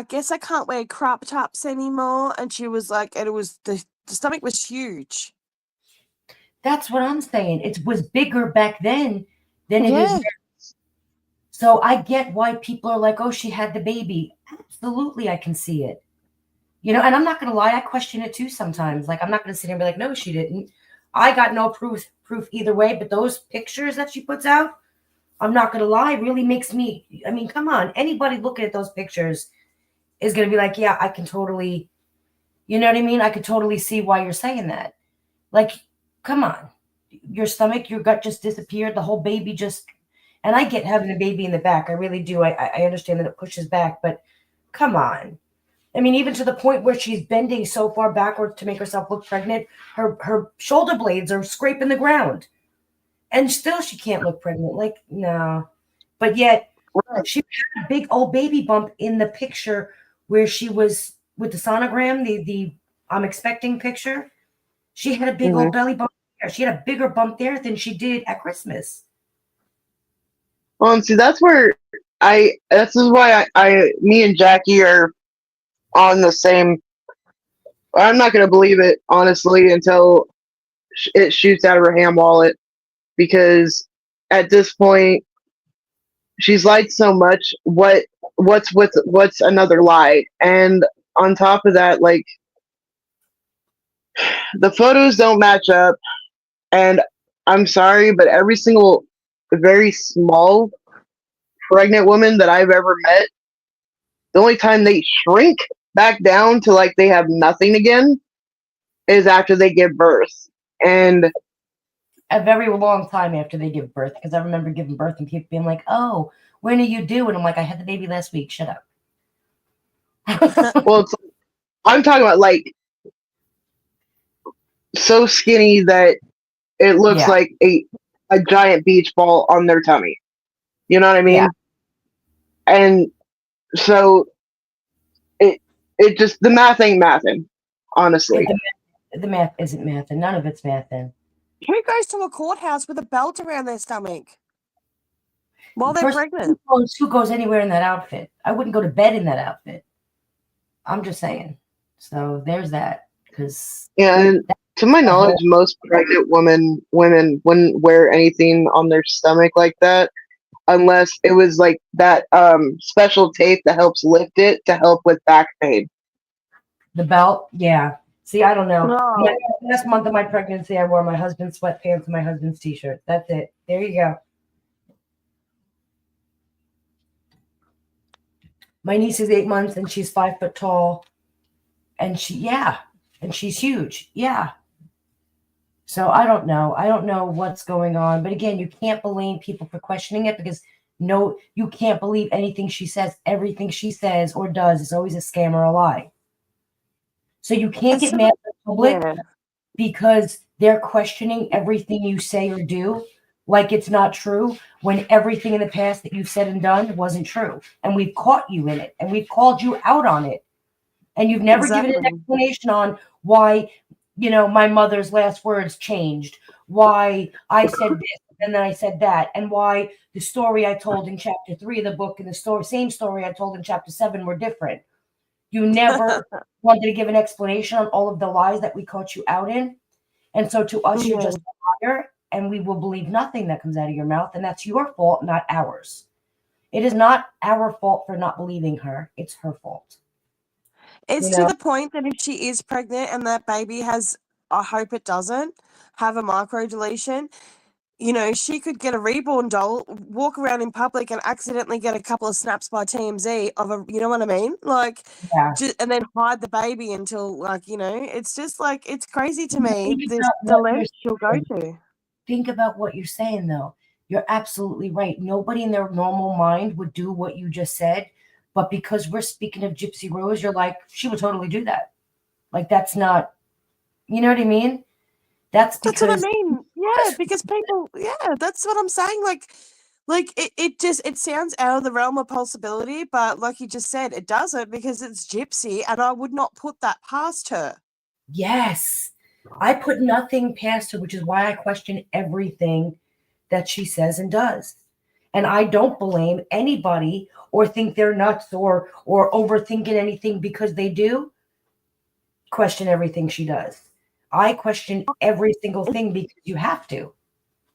guess I can't wear crop tops anymore, and she was like, and it was the stomach was huge. That's what I'm saying. It was bigger back then than it is Yeah. now. So I get why people are like, oh, she had the baby. Absolutely, I can see it. And I'm not going to lie, I question it too sometimes. Like, I'm not going to sit here and be like, no, she didn't. I got no proof either way, but those pictures that she puts out, I'm not going to lie, really makes me, come on. Anybody looking at those pictures is going to be like, yeah, I can totally, you know what I mean? I could totally see why you're saying that. Like, come on. Your stomach, your gut just disappeared. The whole baby just, and I get having a baby in the back. I really do. I understand that it pushes back, but come on. Even to the point where she's bending so far backwards to make herself look pregnant, her shoulder blades are scraping the ground. And still she can't look pregnant. Like, no. But yet, she had a big old baby bump in the picture where she was with the sonogram, the I'm expecting picture. She had a big old belly bump there. She had a bigger bump there than she did at Christmas. Well, and see, that's where this is why me and Jackie are on the same. I'm not going to believe it, honestly, until it shoots out of her ham wallet, because at this point, she's lied so much. What's another lie? And on top of that, like, the photos don't match up. And I'm sorry, but every single very small pregnant woman that I've ever met, the only time they shrink back down to like they have nothing again is after they give birth. And a very long time after they give birth, because I remember giving birth and people being like, oh, when are you due? And I'm like, I had the baby last week. Shut up. well, I'm talking about like so skinny that it looks like a giant beach ball on their tummy. You know what I mean? Yeah. And so it just, the math ain't mathin', honestly. The math isn't math, and none of it's math then. Who goes to a courthouse with a belt around their stomach while they're pregnant? Who goes anywhere in that outfit? I wouldn't go to bed in that outfit. I'm just saying. So there's that. And to my knowledge, most pregnant women wouldn't wear anything on their stomach like that, unless it was like that special tape that helps lift it to help with back pain. The belt? Yeah. See, I don't know. No. Last month of my pregnancy, I wore my husband's sweatpants and my husband's t-shirt. That's it. There you go. My niece is 8 months and she's 5 foot tall. And she's huge. Yeah. So I don't know. I don't know what's going on. But again, you can't blame people for questioning it, because no, you can't believe anything she says. Everything she says or does is always a scam or a lie. So you can't get mad at the public because they're questioning everything you say or do like it's not true, when everything in the past that you've said and done wasn't true. And we've caught you in it and we've called you out on it. And you've never given an explanation on why, my mother's last words changed, why I said this and then I said that, and why the story I told in chapter 3 of the book and the same story I told in chapter 7 were different. You never wanted to give an explanation on all of the lies that we caught you out in. And so to us, you're just a liar, and we will believe nothing that comes out of your mouth. And that's your fault, not ours. It is not our fault for not believing her. It's her fault. It's You to know? the point that if she is pregnant and that baby has, I hope it doesn't, have a micro deletion, you know, she could get a reborn doll, walk around in public and accidentally get a couple of snaps by TMZ of a, you know what I mean? Like, Yeah. and then hide the baby until, like, you know, it's just like, it's crazy to me, Think this about the what you're lengths she'll go saying. to. Think about what you're saying, though. You're absolutely right. Nobody in their normal mind would do what you just said. But because we're speaking of Gypsy Rose, you're like, she would totally do that. Like, that's not, you know what I mean? That's That's what I because mean. Yeah, because people, yeah, that's what I'm saying. Like it just, it sounds out of the realm of possibility, but like you just said, it doesn't because it's Gypsy, and I would not put that past her. yes, I put nothing past her, which is why I question everything that she says and does. And I don't blame anybody or think they're nuts or overthinking anything because they do question everything she does. I question every single thing because you have to.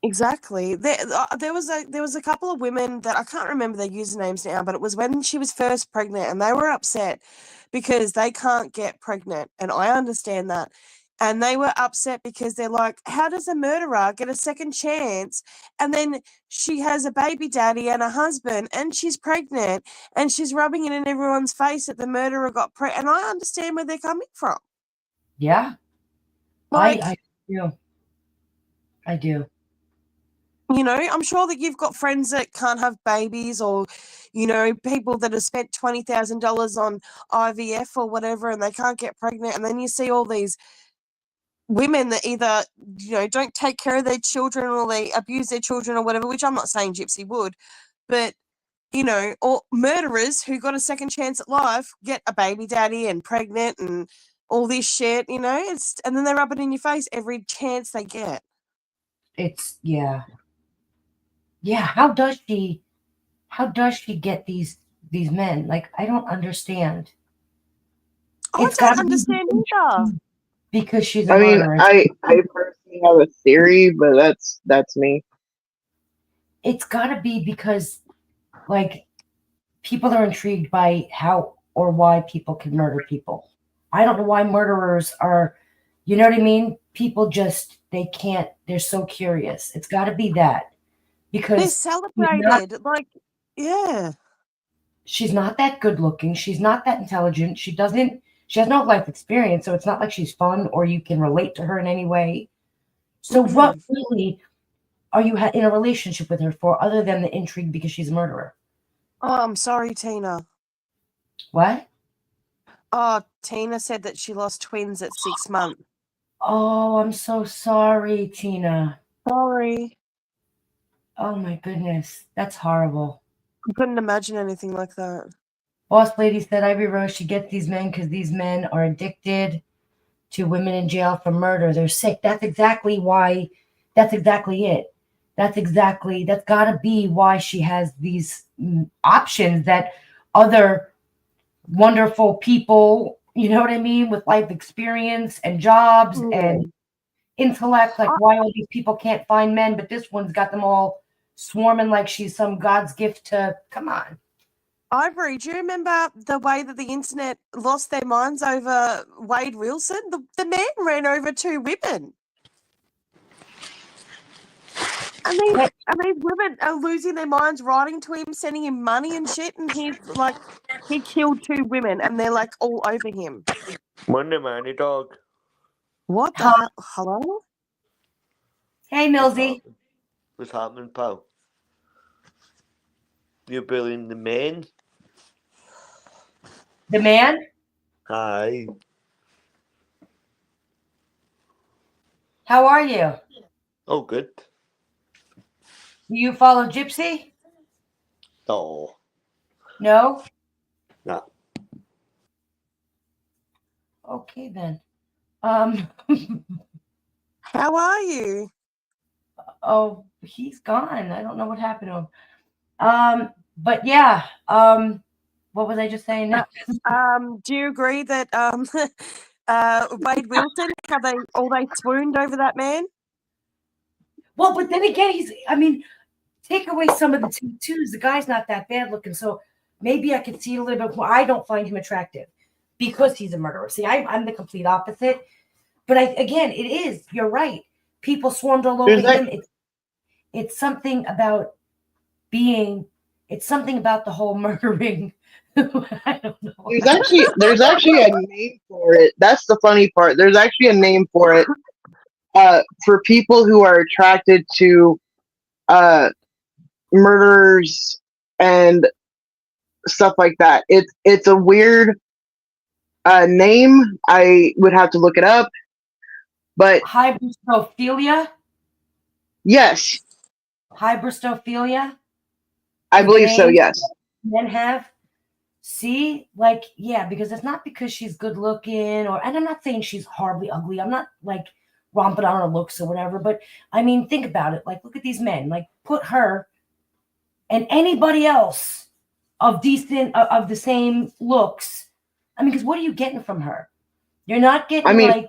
Exactly. There was a couple of women that I can't remember their usernames now, but it was when she was first pregnant, and they were upset because they can't get pregnant, and I understand that. And they were upset because they're like, how does a murderer get a second chance? And then she has a baby daddy and a husband, and she's pregnant, and she's rubbing it in everyone's face that the murderer got pregnant. And I understand where they're coming from. Yeah, Like, I do. I do. you know, I'm sure that you've got friends that can't have babies, or, you know, people that have spent $20,000 on IVF or whatever and they can't get pregnant. And then you see all these women that either, you know, don't take care of their children or they abuse their children or whatever, which I'm not saying Gypsy would, but, you know, or murderers who got a second chance at life get a baby daddy and pregnant and all this shit, you know, and then they rub it in your face every chance they get. It's yeah. How does she get these men? Like, I don't understand. I It's don't got to be understand either. because she's a I mean, murderer. I personally have a theory, but that's me. It's got to be because, like, people are intrigued by how or why people can murder people. I don't know why murderers are, you know what I mean? People just, they can't, they're so curious. It's got to be that. They're Because celebrated. Like, yeah. she's not that good looking. She's not that intelligent. She has no life experience. So it's not like she's fun or you can relate to her in any way. So what really are you in a relationship with her for other than the intrigue because she's a murderer? Oh, I'm sorry, Tina. What? Oh, Tina said that she lost twins at 6 months. Oh, I'm so sorry, Tina. Sorry. Oh my goodness. That's horrible. I couldn't imagine anything like that. Boss lady said Ivy Rose should get these men because these men are addicted to women in jail for murder. They're sick. That's exactly why. That's exactly it. That's got to be why she has these options that other wonderful people, you know what I mean, with life experience and jobs and intellect, like why all these people can't find men, but this one's got them all swarming like she's some God's gift to, come on. Ivory, do you remember the way that the internet lost their minds over Wade Wilson? The man ran over 2 women. And these women are losing their minds, writing to him, sending him money and shit, and he's like, he killed 2 women and they're like all over him. Monday, Mandy dog. What the hell? Hello? Hey, Millsy. What's happening, pal? You're bullying the men? The man? Aye. How are you? Oh, good. Do you follow Gypsy? No. No? No. Okay, then. How are you? Oh, he's gone. I don't know what happened to him. But yeah, what was I just saying now? Do you agree that Wade Wilson, how they swooned over that man? Well, but then again, take away some of the tattoos. The guy's not that bad looking, so maybe I could see it a little bit more. I don't find him attractive. because he's a murderer. See, I'm the complete opposite. But again, it is. You're right. People swarmed all over him. It's something about being. It's something about the whole murdering. I don't know. There's actually a name for it. That's the funny part. There's actually a name for it. For people who are attracted to murderers and stuff like that. It's a weird name. I would have to look it up. But Hybristophilia? Yes. Hybristophilia? I believe so, yes. Men have. See? Like, yeah, because it's not because she's good looking and I'm not saying she's horribly ugly. I'm not like romping on her looks or whatever, but I mean, think about it. Like, look at these men. Like, put her and anybody else of the same looks. I mean, because what are you getting from her? You're not getting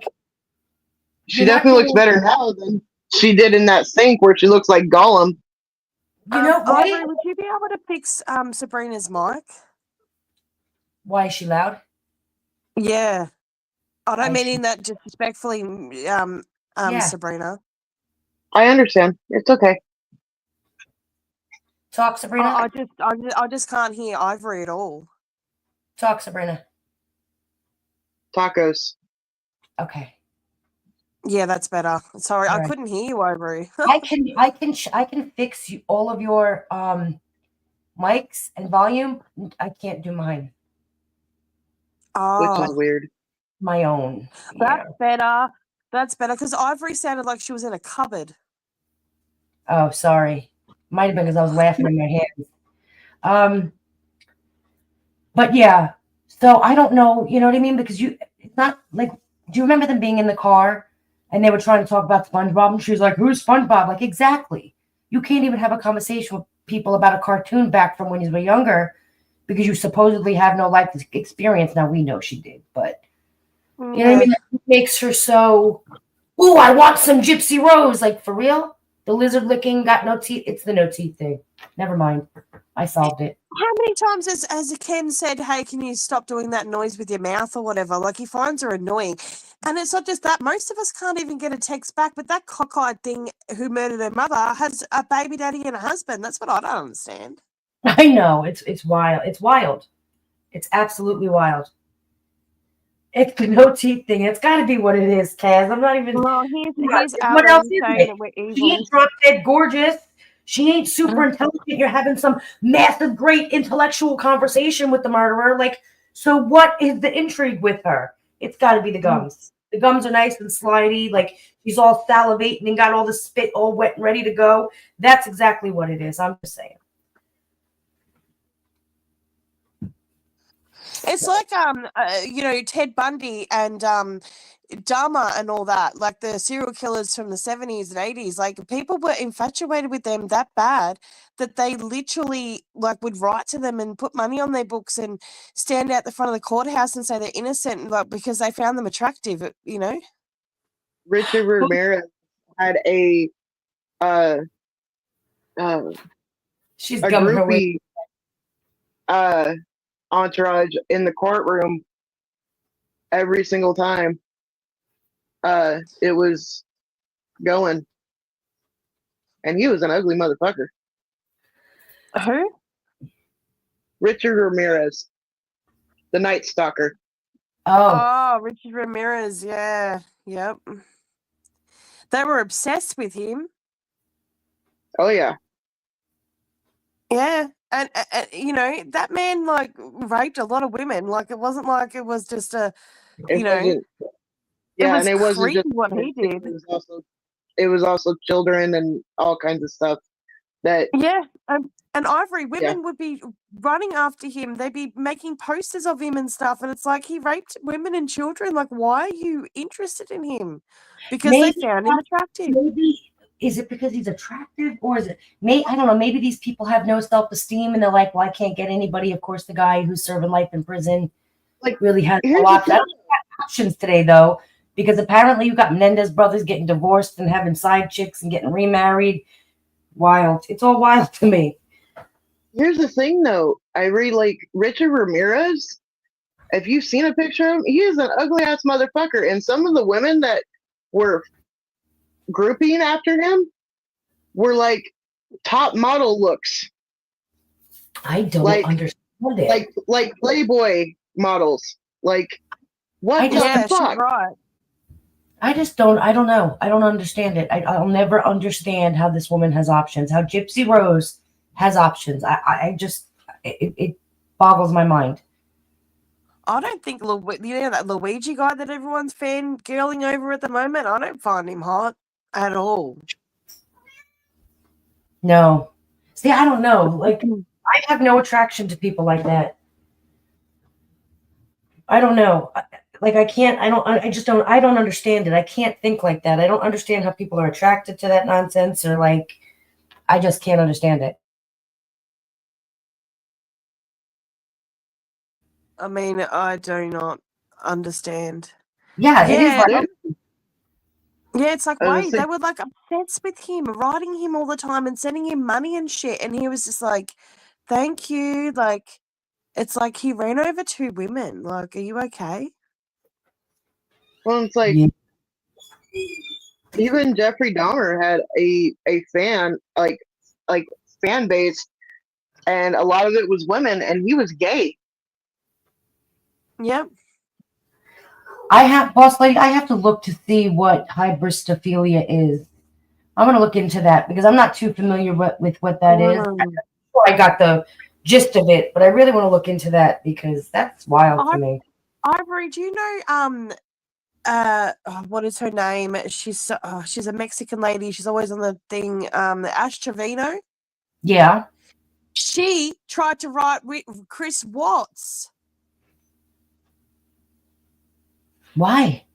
she definitely looks better now than she did in that sink where she looks like Gollum. You know, Ivory, would you be able to fix Sabrina's mic? Why is she loud? Yeah. I don't mean that disrespectfully, Sabrina. I understand. It's okay. Talk, Sabrina. I just can't hear Ivory at all. Talk, Sabrina. Tacos. Okay. Yeah, that's better. Sorry, all I right. couldn't hear you, Ivory. I can fix all of your mics and volume. I can't do mine. Oh, which is weird. My own. That's better. That's better because Ivory sounded like she was in a cupboard. Oh, sorry. Might have been because I was laughing in my hands. But yeah. So I don't know. You know what I mean? Because it's not like. Do you remember them being in the car and they were trying to talk about SpongeBob and she was like, "Who's SpongeBob?" Like, exactly. You can't even have a conversation with people about a cartoon back from when you were younger because you supposedly have no life experience. Now we know she did, but you know what I mean? It makes her so. Ooh, I want some Gypsy Rose. Like, for real? The lizard licking got no teeth. It's the no teeth thing. Never mind. I solved it. How many times has Ken said, "Hey, can you stop doing that noise with your mouth or whatever?" Like, he finds her annoying. And it's not just that. Most of us can't even get a text back, but that cockeyed thing who murdered her mother has a baby daddy and a husband. That's what I don't understand. I know. It's wild. It's wild. It's absolutely wild. It's the no teeth thing. It's got to be what it is, Kaz. I'm not even. Well, here's what else is saying it? that we're evil. She ain't drop dead gorgeous. She ain't super intelligent. You're having some massive, great intellectual conversation with the murderer. Like, so what is the intrigue with her? It's got to be the gums. The gums are nice and slidey. Like, she's all salivating and got all the spit all wet and ready to go. That's exactly what it is. I'm just saying. It's like Ted Bundy and Dahmer and all that, like the serial killers from the 70s and 80s. Like, people were infatuated with them that bad that they literally like would write to them and put money on their books and stand out the front of the courthouse and say they're innocent, like, because they found them attractive. You know, Richard Ramirez had a she's a groupie entourage in the courtroom every single time it was going, and he was an ugly motherfucker. who? Richard Ramirez, the Night Stalker. Oh, Richard Ramirez. Yeah, yep. They were obsessed with him. Oh yeah. Yeah. And that man, like, raped a lot of women. Like, it wasn't like it was just a, It wasn't, yeah, it was and it wasn't just what he did. It was also children and all kinds of stuff. That and Ivory, women would be running after him. They'd be making posters of him and stuff. And it's like, he raped women and children. Like, why are you interested in him? Because they found him attractive. Maybe. Is it because he's attractive, or is it? I don't know. Maybe these people have no self-esteem, and they're like, "Well, I can't get anybody." Of course, the guy who's serving life in prison, like, really has a lot of options today, though, because apparently you got Menendez brothers getting divorced and having side chicks and getting remarried. Wild. It's all wild to me. Here's the thing, though. I really like Richard Ramirez. if you've seen a picture of him, he is an ugly ass motherfucker. And some of the women that were grouping after him were like top model looks. I don't Like- understand it. Like Playboy models. Like, what I the just- Yeah, she's fuck? right. I don't know. I don't understand it. I'll never understand how this woman has options, how Gypsy Rose has options. It boggles my mind. I don't think that Luigi guy that everyone's fangirling over at the moment, I don't find him hot at all. No. See, I don't know. Like, I have no attraction to people like that. I don't know. Like, I don't understand it. I can't think like that. I don't understand how people are attracted to that nonsense, or like, I just can't understand it. I mean, I do not understand. Yeah, it is Yeah, like, Yeah, it's like, I was wait, gonna they say- were like obsessed with him, writing him all the time and sending him money and shit. And he was just like, thank you. Like, it's like he ran over 2 women. Like, are you okay? Well, it's like Yeah. even Jeffrey Dahmer had a fan like fan base, and a lot of it was women, and he was gay. Yep. Boss lady, I have to look to see what hybristophilia is. I'm going to look into that because I'm not too familiar with what that is. I got the gist of it, but I really want to look into that because that's wild to me. Ivory, do you know, what is her name? She's a Mexican lady. She's always on the thing, Ash Trevino. Yeah. She tried to write with Chris Watts. Why?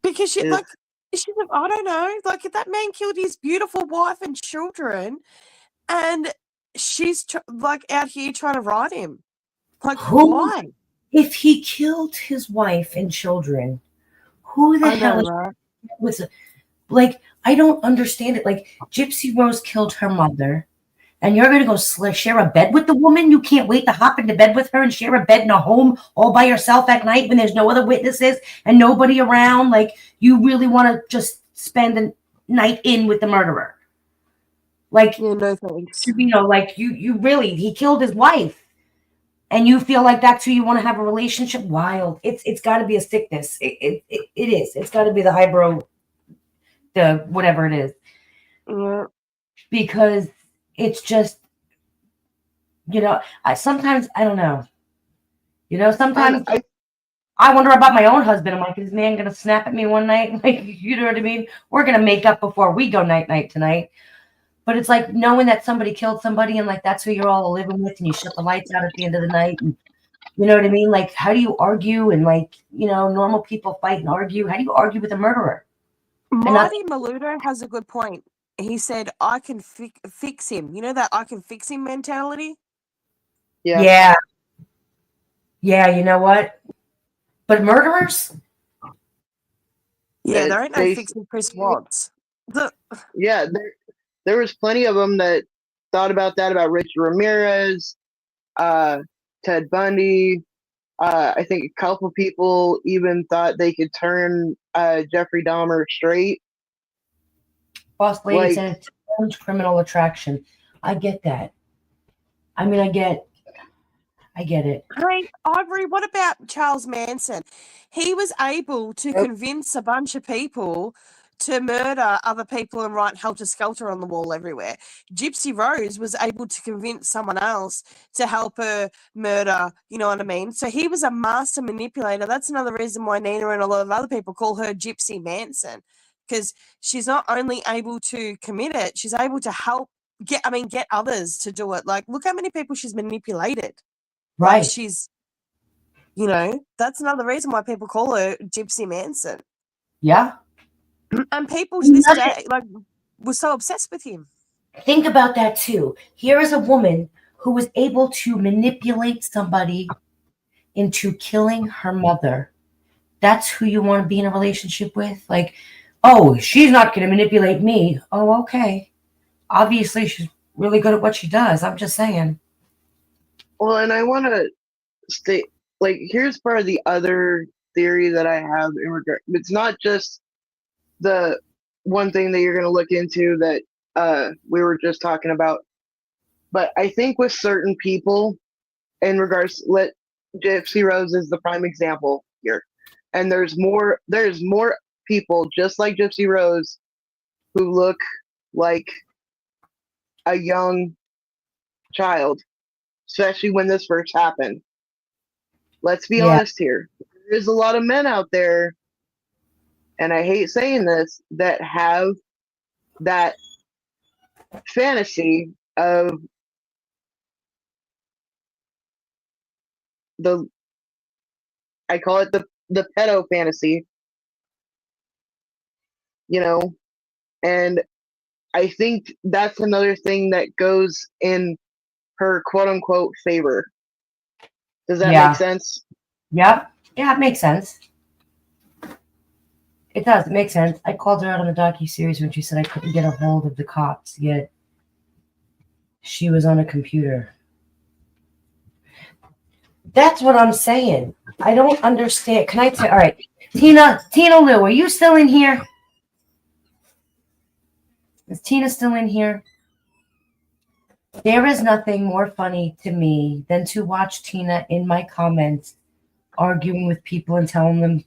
Because Yeah. I don't know, like if that man killed his beautiful wife and children, and she's like out here trying to write him, like Who- why? If he killed his wife and children, who the I hell know, right? was it? Like, I don't understand it. Like, Gypsy Rose killed her mother, and you're going to go share a bed with the woman? You can't wait to hop into bed with her and share a bed in a home all by yourself at night when there's no other witnesses and nobody around? Like, you really want to just spend a night in with the murderer? Like, Yeah, no thanks. like he killed his wife, and you feel like that's who you want to have a relationship? Wild. It's got to be a sickness. It is. It's got to be the whatever it is, Yeah. because it's just, sometimes I don't know. Sometimes I wonder about my own husband. I'm like, is this man gonna snap at me one night? Like, you know what I mean? We're gonna make up before we go night tonight. But it's like knowing that somebody killed somebody and like that's who you're all living with, and you shut the lights out at the end of the night, and you know what I mean? Like, how do you argue? And like, normal people fight and argue. How do you argue with a murderer? Marty Maludo has a good point. He said, I can fix him. You know that I can fix him mentality? Yeah. Yeah, you know what? But murderers? Yeah, there ain't no They- fixing Chris Watts. Yeah, there was plenty of them that thought about that, about Richard Ramirez, Ted Bundy. I think a couple people even thought they could turn Jeffrey Dahmer straight. Boss lady Like- said it's criminal attraction. I get that. I mean, I get it. Hey, Ivory, what about Charles Manson? He was able to convince a bunch of people to murder other people and write Helter Skelter on the wall everywhere. Gypsy Rose was able to convince someone else to help her murder, you know what I mean? So he was a master manipulator. That's another reason why Nina and a lot of other people call her Gypsy Manson, because she's not only able to commit it, she's able to help get others to do it. Like, look how many people she's manipulated. Right. Like, she's, that's another reason why people call her Gypsy Manson. Yeah. And people to this day, like, were so obsessed with him. Think about that too. Here is a woman who was able to manipulate somebody into killing her mother. That's who you want to be in a relationship with? Like, oh, she's not going to manipulate me. Oh, okay. Obviously, she's really good at what she does. I'm just saying. Well, and I want to state like, here's part of the other theory that I have in regard. It's not just the one thing that you're going to look into that we were just talking about, but I think with certain people, in regards, let Gypsy Rose is the prime example here, and there's more people just like Gypsy Rose who look like a young child, especially when this first happened. Let's be honest here. There's a lot of men out there, and I hate saying this, that have that fantasy of I call it the pedo fantasy, you know, and I think that's another thing that goes in her quote unquote favor. Does that make sense? Yep. Yeah, it makes sense. It does. It makes sense. I called her out on the docu-series when she said I couldn't get a hold of the cops, yet she was on a computer. That's what I'm saying. I don't understand. Can I tell? All right. Tina Lou, are you still in here? Is Tina still in here? There is nothing more funny to me than to watch Tina in my comments arguing with people and telling them.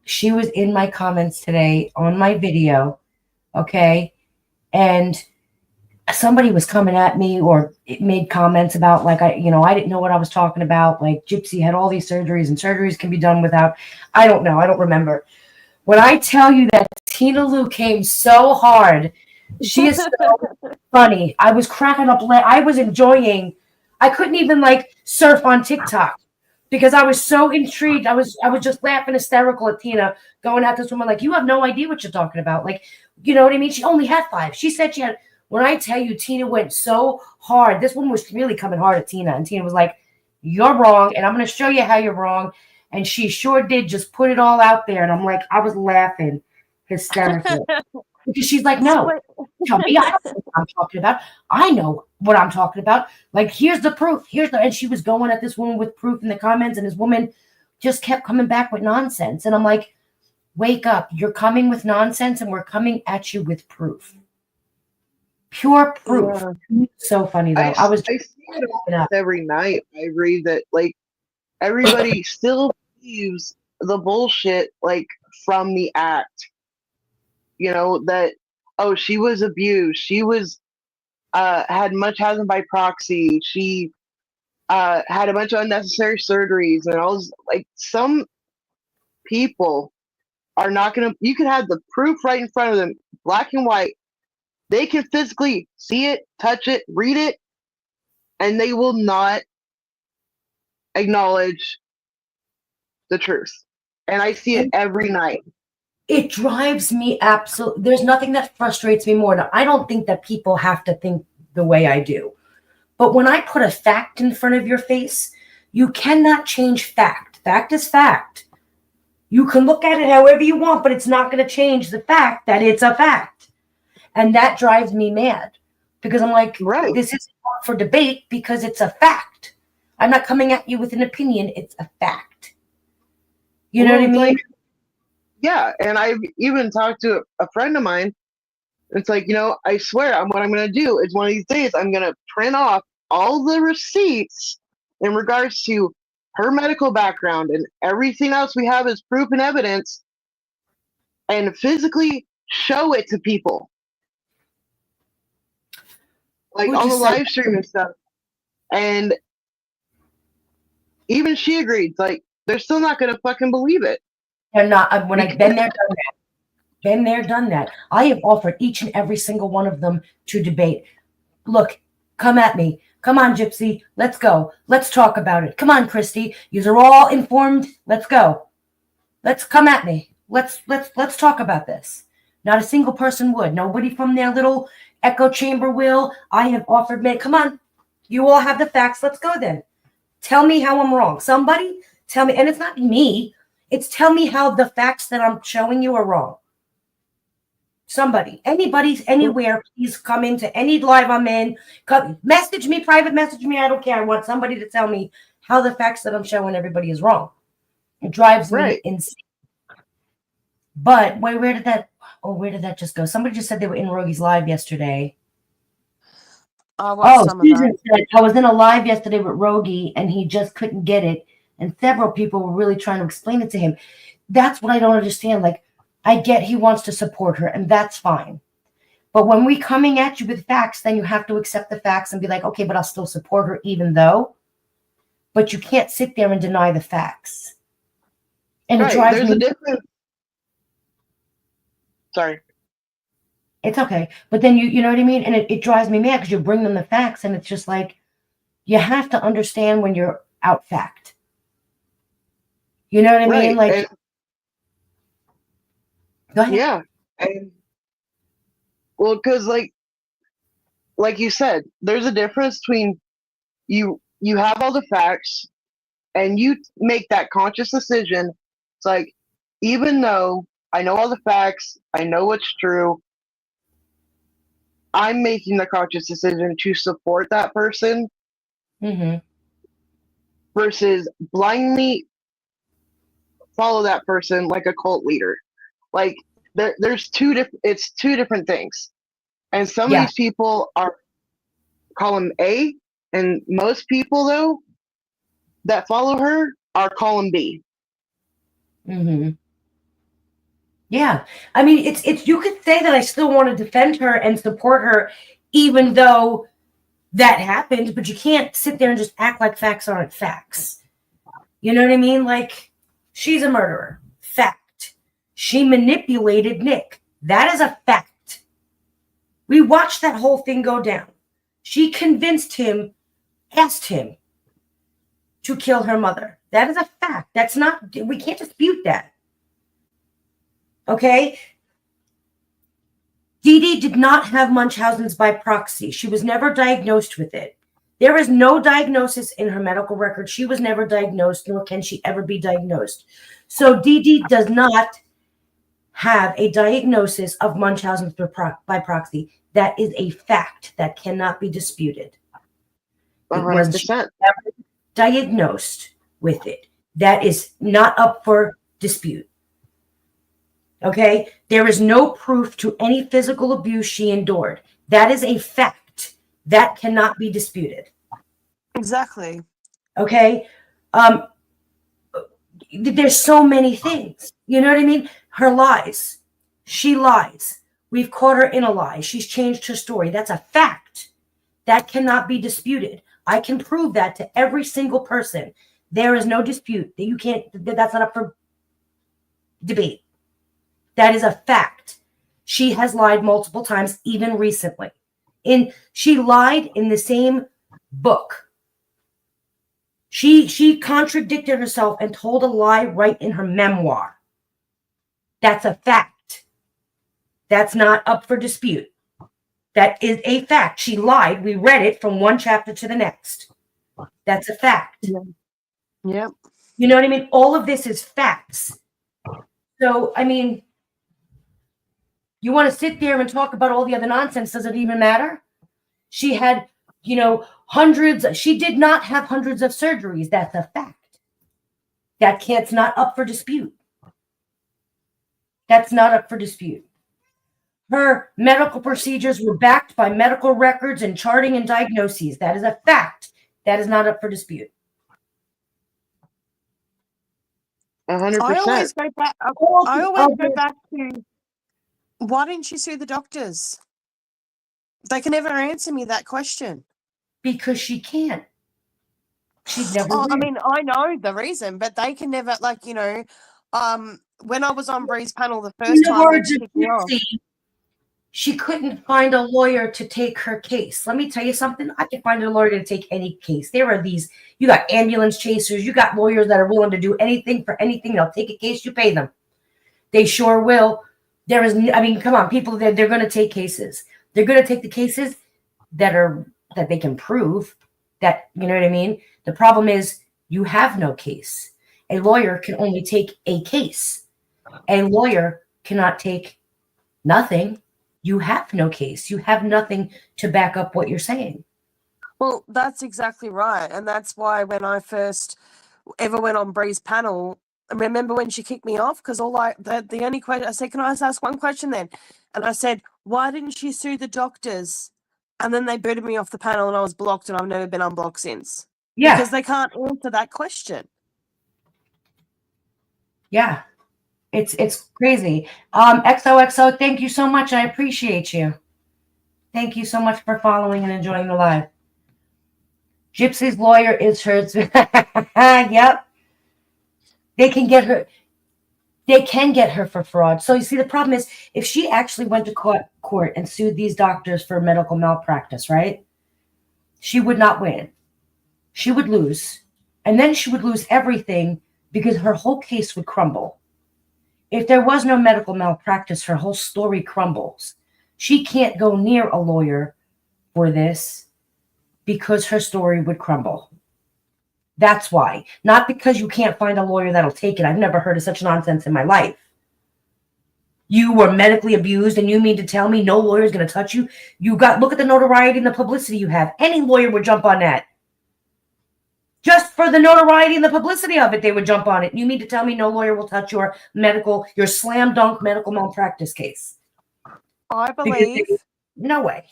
She was in my comments today on my video, okay? And somebody was coming at me or it made comments about like, I didn't know what I was talking about. Like Gypsy had all these surgeries and surgeries can be done without, I don't know. I don't remember. When I tell you that Tina Lou came so hard, she is so funny. I was cracking up. I was enjoying. I couldn't even like surf on TikTok because I was so intrigued. I was just laughing hysterical at Tina going at this woman like, you have no idea what you're talking about. Like, you know what I mean? She only had 5. She said she had. When I tell you Tina went so hard, this woman was really coming hard at Tina. And Tina was like, you're wrong. And I'm going to show you how you're wrong. And she sure did just put it all out there. And I'm like, I was laughing hysterically. Because she's like, no, tell me I don't know what I'm talking about. I know what I'm talking about. Like, here's the proof. And she was going at this woman with proof in the comments. And this woman just kept coming back with nonsense. And I'm like, wake up. You're coming with nonsense and we're coming at you with proof. Pure proof. Yeah. So funny though. I see it almost every night. I read that like everybody still believes the bullshit like from the act. You know, that she was abused. She was had much housing by proxy. She had a bunch of unnecessary surgeries and all this, like some people are not gonna you could have the proof right in front of them, black and white. They can physically see it, touch it, read it, and they will not acknowledge the truth. And I see it every night. It drives me absolutely. There's nothing that frustrates me more. Now, I don't think that people have to think the way I do. But when I put a fact in front of your face, you cannot change fact. Fact is fact. You can look at it however you want, but it's not going to change the fact that it's a fact. And that drives me mad because I'm like, right. This isn't up for debate because it's a fact. I'm not coming at you with an opinion. It's a fact. You know what I mean? Like, yeah. And I've even talked to a friend of mine. It's like, I swear what I'm going to do is one of these days I'm going to print off all the receipts in regards to her medical background and everything else we have as proof and evidence and physically show it to people. Like on the live stream and stuff. And even she agreed. Like, they're still not going to fucking believe it. They're not. When I've been there, done that. Been there, done that. I have offered each and every single one of them to debate. Look, come at me. Come on, Gypsy. Let's go. Let's talk about it. Come on, Christy. You are all informed. Let's go. Let's come at me. Let's talk about this. Not a single person would. Nobody from their little echo chamber will. I have offered me. Come on. You all have the facts. Let's go then. Tell me how I'm wrong. Somebody tell me. And it's not me. It's tell me how the facts that I'm showing you are wrong. Somebody, anybody, anywhere, please come into any live I'm in. Message me, private message me. I don't care. I want somebody to tell me how the facts that I'm showing everybody is wrong. It drives me Right. insane. But wait, where did that just go? Somebody just said they were in Rogi's live yesterday. I watched some of Susan that. said, I was in a live yesterday with Rogi and he just couldn't get it. And several people were really trying to explain it to him. That's what I don't understand. Like, I get he wants to support her, and that's fine. But when we coming at you with facts, then you have to accept the facts and be like, okay, but I'll still support her even though. But you can't sit there and deny the facts. And it drives There's me. a difference. Sorry. It's okay. But then you know what I mean? And it drives me mad because you bring them the facts and it's just like, you have to understand when you're out fact. You know what I mean? Like, And, go ahead. yeah. And, well, because like you said, there's a difference between you have all the facts and you make that conscious decision. It's like, even though I know all the facts, I know what's true, I'm making the conscious decision to support that person Mm-hmm. versus blindly follow that person like a cult leader. Like there's two different things. And some of these people call them A, and most people though that follow her are calling B. Mm-hmm. Yeah. I mean, it's you could say that I still want to defend her and support her, even though that happened, but you can't sit there and just act like facts aren't facts. You know what I mean? Like, she's a murderer. Fact. She manipulated Nick. That is a fact. We watched that whole thing go down. She convinced him, asked him to kill her mother. That is a fact. That's not, we can't dispute that. Okay? Dee Dee did not have Munchausen's by proxy. She was never diagnosed with it. There is no diagnosis in her medical record. She was never diagnosed, nor can she ever be diagnosed. So Dee Dee does not have a diagnosis of Munchausen's by proxy. That is a fact that cannot be disputed. 100%. Diagnosed with it. That is not up for dispute. Okay? There is no proof to any physical abuse she endured. That is a fact. That cannot be disputed. Exactly. Okay? There's so many things. You know what I mean? Her lies. She lies. We've caught her in a lie. She's changed her story. That's a fact. That cannot be disputed. I can prove that to every single person. There is no dispute. That you can't, that's not up for debate. That is a fact. She has lied multiple times, even recently. She lied in the same book. She contradicted herself and told a lie right in her memoir. That's a fact. That's not up for dispute. That is a fact. She lied. We read it from one chapter to the next. That's a fact. Yep. You know what I mean? All of this is facts. So, I mean, you want to sit there and talk about all the other nonsense. Does it even matter? She had, hundreds. She did not have hundreds of surgeries. That's a fact. It's not up for dispute. That's not up for dispute. Her medical procedures were backed by medical records and charting and diagnoses. That is a fact. That is not up for dispute. 100%. I always go back. I always go back to, why didn't you sue the doctors? They can never answer me that question. Because she can't. She'd never. I mean, I know the reason, but they can never, when I was on Bree's panel the first time, they kicked me off. She couldn't find a lawyer to take her case. Let me tell you something. I can find a lawyer to take any case. There are these, you got ambulance chasers, you got lawyers that are willing to do anything for anything. They'll take a case, you pay them. They sure will. Come on, people, they're going to take cases. They're going to take the cases that they can prove that, you know what I mean? The problem is you have no case. A lawyer can only take a case. A lawyer cannot take nothing. You have no case. You have nothing to back up what you're saying. Well, that's exactly right. And that's why when I first ever went on Bree's panel, I remember when she kicked me off because the only question I said, can I just ask one question then? And I said, why didn't she sue the doctors? And then they booted me off the panel and I was blocked and I've never been unblocked since. Yeah. Because they can't answer that question. Yeah. It's crazy. XOXO, thank you so much. I appreciate you. Thank you so much for following and enjoying the live. Gypsy's lawyer is her. Yep. They can get her for fraud. So you see, the problem is if she actually went to court and sued these doctors for medical malpractice, right? She would not win. She would lose. And then she would lose everything because her whole case would crumble. If there was no medical malpractice, her whole story crumbles. She can't go near a lawyer for this because her story would crumble. That's why. Not because you can't find a lawyer that'll take it. I've never heard of such nonsense in my life. You were medically abused and you mean to tell me no lawyer is going to touch you? Look at the notoriety and the publicity you have. Any lawyer would jump on that. Just for the notoriety and the publicity of it, they would jump on it. You mean to tell me no lawyer will touch your slam dunk medical malpractice case? I believe. No way.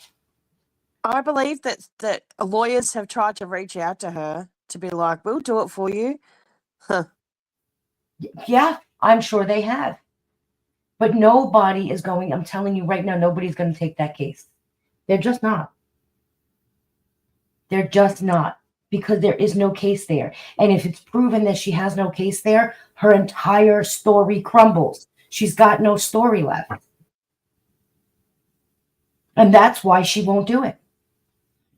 I believe that lawyers have tried to reach out to her to be like, we'll do it for you. Huh. Yeah, I'm sure they have. But nobody is going, I'm telling you right now, nobody's going to take that case. They're just not. They're just not. Because there is no case there. And if it's proven that she has no case there, her entire story crumbles. She's got no story left. And that's why she won't do it.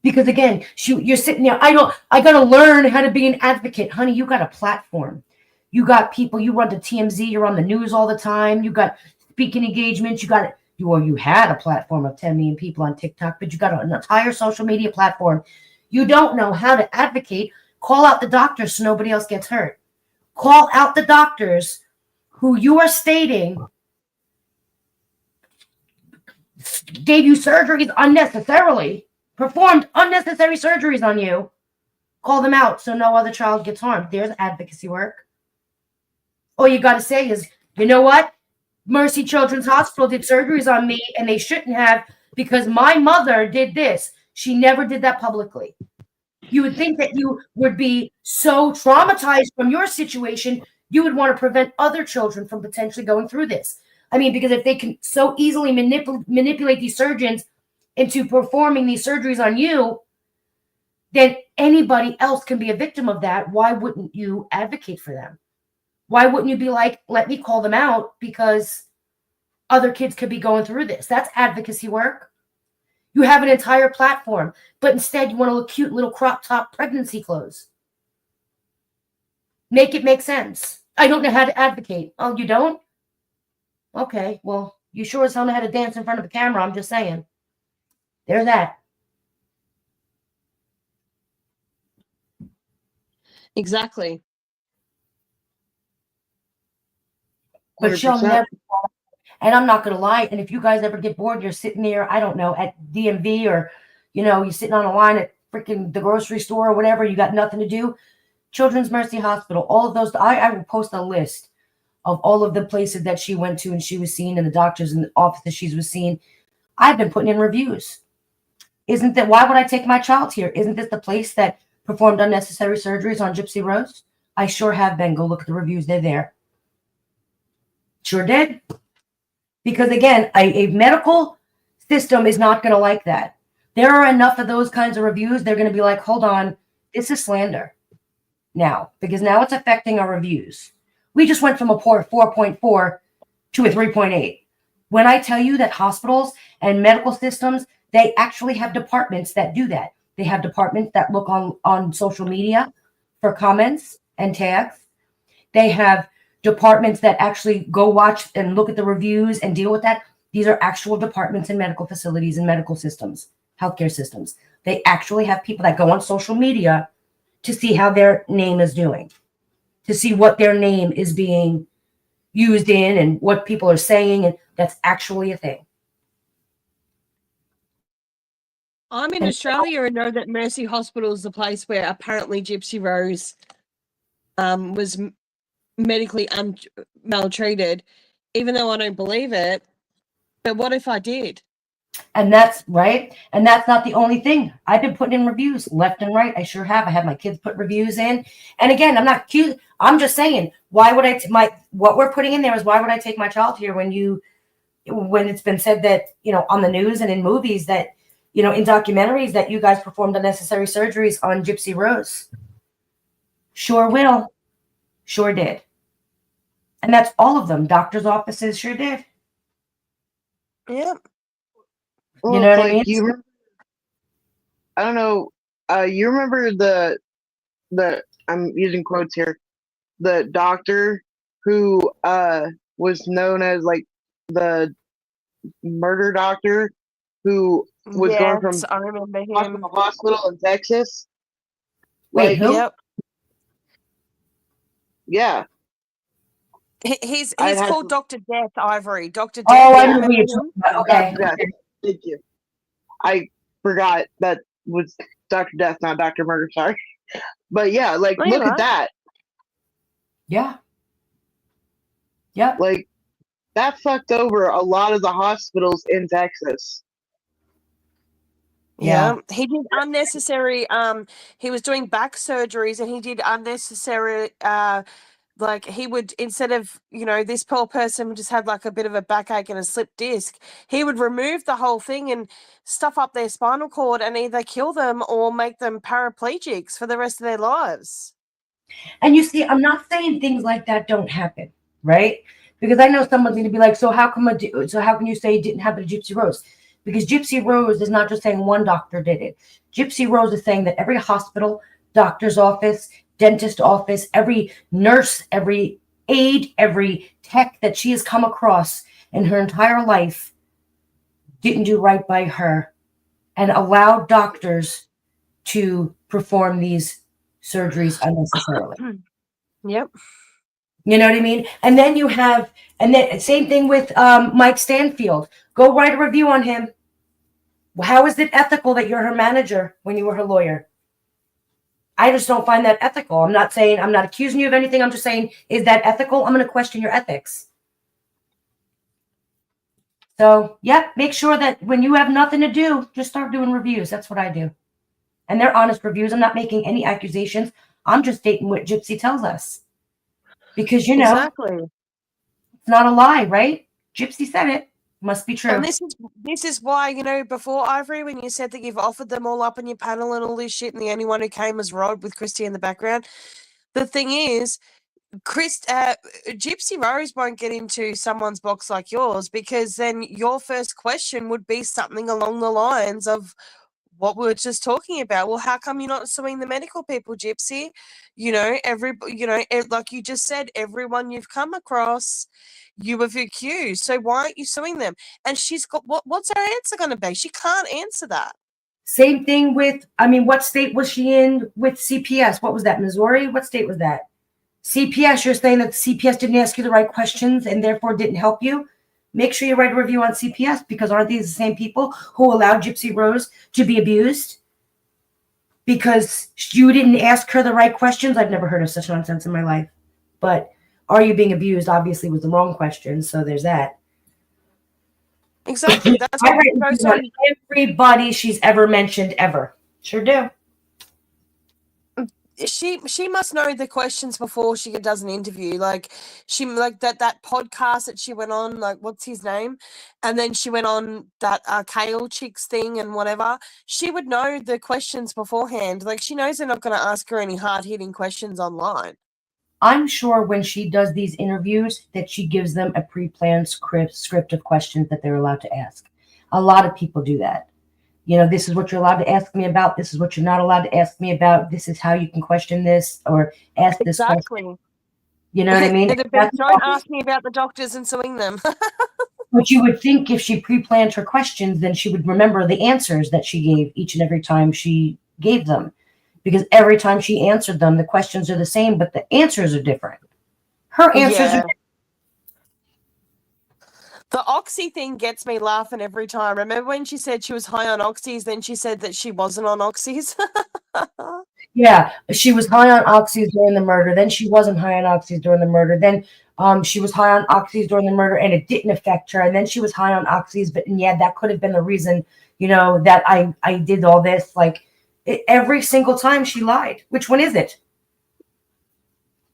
Because again, you're sitting there, I got to learn how to be an advocate. Honey, you got a platform. You got people, you run to TMZ, you're on the news all the time. You got speaking engagements. You had a platform of 10 million people on TikTok, but you got an entire social media platform. You don't know how to advocate. Call out the doctors so nobody else gets hurt. Call out the doctors who you are stating gave you surgeries unnecessarily, performed unnecessary surgeries on you. Call them out so no other child gets harmed. There's advocacy work. All you got to say is, you know what? Mercy Children's Hospital did surgeries on me and they shouldn't have because my mother did this. She never did that publicly. You would think that you would be so traumatized from your situation, you would want to prevent other children from potentially going through this. I mean, because if they can so easily manipulate these surgeons into performing these surgeries on you, then anybody else can be a victim of that. Why wouldn't you advocate for them? Why wouldn't you be like, let me call them out because other kids could be going through this? That's advocacy work. You have an entire platform, but instead you want to look cute little crop top pregnancy clothes. Make it make sense. I don't know how to advocate. Oh, you don't? Okay, well, you sure as hell know how to dance in front of a camera. I'm just saying. There's that. Exactly. But she'll 100%. never. And I'm not going to lie. And if you guys ever get bored, you're sitting there, I don't know, at DMV or, you're sitting on a line at freaking the grocery store or whatever. You got nothing to do. Children's Mercy Hospital, all of those. I will post a list of all of the places that she went to and she was seen and the doctors and the offices she was seen. I've been putting in reviews. Why would I take my child here? Isn't this the place that performed unnecessary surgeries on Gypsy Rose? I sure have been. Go look at the reviews. They're there. Sure did. Because again, a medical system is not going to like that. There are enough of those kinds of reviews. They're going to be like, hold on, this is slander now, because now it's affecting our reviews. We just went from a 4.4 to a 3.8. When I tell you that hospitals and medical systems, they actually have departments that do that. They have departments that look on social media for comments and tags. They have departments that actually go watch and look at the reviews and deal with that. These are actual departments in medical facilities and medical systems, healthcare systems. They actually have people that go on social media to see how their name is doing, to see what their name is being used in and what people are saying. And that's actually a thing. I'm in Australia and know that Mercy Hospital is the place where apparently Gypsy Rose was medically maltreated, even though I don't believe it. But what if I did? And that's right. And that's not the only thing. I've been putting in reviews left and right. I sure have. I have my kids put reviews in. And again, I'm not cute. I'm just saying, why would what we're putting in there is, why would I take my child here when it's been said that, on the news and in movies that, in documentaries that you guys performed unnecessary surgeries on Gypsy Rose? Sure will. Sure did. And that's all of them. Doctors' offices sure did. Yeah. Well, You know it's what I mean? You remember, I don't know. You remember the I'm using quotes here. The doctor who was known as like the murder doctor who was going from I remember hospital him. to hospital in Texas. Wait, who? Yep. Yeah. He's I'd have called to- Dr. Death, Ivory. Dr. Death. Oh, I you know who you're remember talking him? about. Okay. Yeah. Thank you. I forgot that was Dr. Death, not Dr. Murder. Sorry. But yeah, like, Oh, you're look at right. that. Yeah. Yep. Like, that fucked over a lot of the hospitals in Texas. Yeah. He did unnecessary he was doing back surgeries and he did unnecessary like he would, instead of, this poor person just had like a bit of a backache and a slipped disc, he would remove the whole thing and stuff up their spinal cord and either kill them or make them paraplegics for the rest of their lives. And you see, I'm not saying things like that don't happen, right? Because I know someone's going to be like, so how can you say it didn't happen to Gypsy Rose? Because Gypsy Rose is not just saying one doctor did it. Gypsy Rose is saying that every hospital, doctor's office, dentist office, every nurse, every aide, every tech that she has come across in her entire life didn't do right by her and allowed doctors to perform these surgeries unnecessarily. Yep. You know what I mean? And then same thing with Mike Stanfield. Go write a review on him. How is it ethical that you're her manager when you were her lawyer? I just don't find that ethical. I'm not accusing you of anything. I'm just saying, is that ethical? I'm going to question your ethics. So, make sure that when you have nothing to do, just start doing reviews. That's what I do. And they're honest reviews. I'm not making any accusations. I'm just stating what Gypsy tells us. Because, Exactly. it's not a lie, right? Gypsy said it. Must be true. And this is why, before, Ivory, when you said that you've offered them all up on your panel and all this shit, and the only one who came was Rod with Christy in the background. The thing is, Gypsy Rose won't get into someone's box like yours, because then your first question would be something along the lines of what we were just talking about. Well, how come you're not suing the medical people, Gypsy? Like you just said, everyone you've come across, you have accused. So why aren't you suing them? And she's got what's her answer going to be? She can't answer that. Same thing with, what state was she in with CPS? What was that, Missouri? What state was that? CPS, you're saying that CPS didn't ask you the right questions and therefore didn't help you? Make sure you write a review on CPS, because aren't these the same people who allowed Gypsy Rose to be abused? Because you didn't ask her the right questions? I've never heard of such nonsense in my life. But are you being abused obviously was the wrong question, so there's that. Exactly. That's I what write reviews on everybody she's ever mentioned ever. Sure do. She must know the questions before she does an interview. Like she that podcast that she went on, like what's his name, and then she went on that Kale Chicks thing and whatever. She would know the questions beforehand. Like she knows they're not going to ask her any hard hitting questions online. I'm sure when she does these interviews that she gives them a pre-planned script of questions that they're allowed to ask. A lot of people do that. This is what you're allowed to ask me about. This is what you're not allowed to ask me about. This is how you can question this or ask this question. You know what I mean? Don't ask me about the doctors and suing them. But you would think if she pre-planned her questions, then she would remember the answers that she gave each and every time she gave them. Because every time she answered them, the questions are the same, but the answers are different. Her answers are different. The oxy thing gets me laughing every time. Remember when she said she was high on oxys, then she said that she wasn't on oxys? Yeah, she was high on oxys during the murder. Then she wasn't high on oxys during the murder. Then she was high on oxys during the murder, and it didn't affect her. And then she was high on oxys, but yeah, that could have been the reason, that I did all this. Like every single time she lied. Which one is it?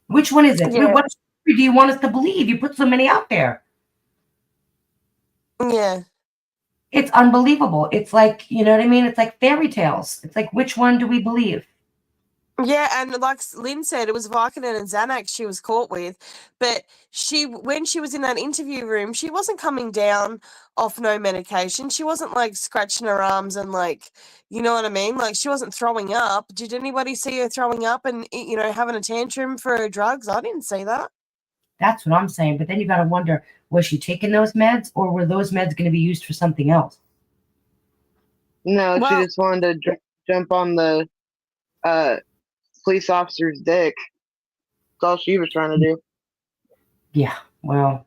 Which one is it? Yeah. What story do you want us to believe? You put so many out there. Yeah. It's unbelievable. It's like, you know what I mean? It's like fairy tales. It's like, which one do we believe? Yeah, and like Lynn said, it was Vicodin and Xanax she was caught with. But when she was in that interview room, she wasn't coming down off no medication. She wasn't like scratching her arms and like, you know what I mean? Like she wasn't throwing up. Did anybody see her throwing up and, having a tantrum for her drugs? I didn't see that. That's what I'm saying. But then you got to wonder, was she taking those meds or were those meds going to be used for something else? No, Well- she just wanted to jump on the police officer's dick. That's all she was trying to do. Yeah, well,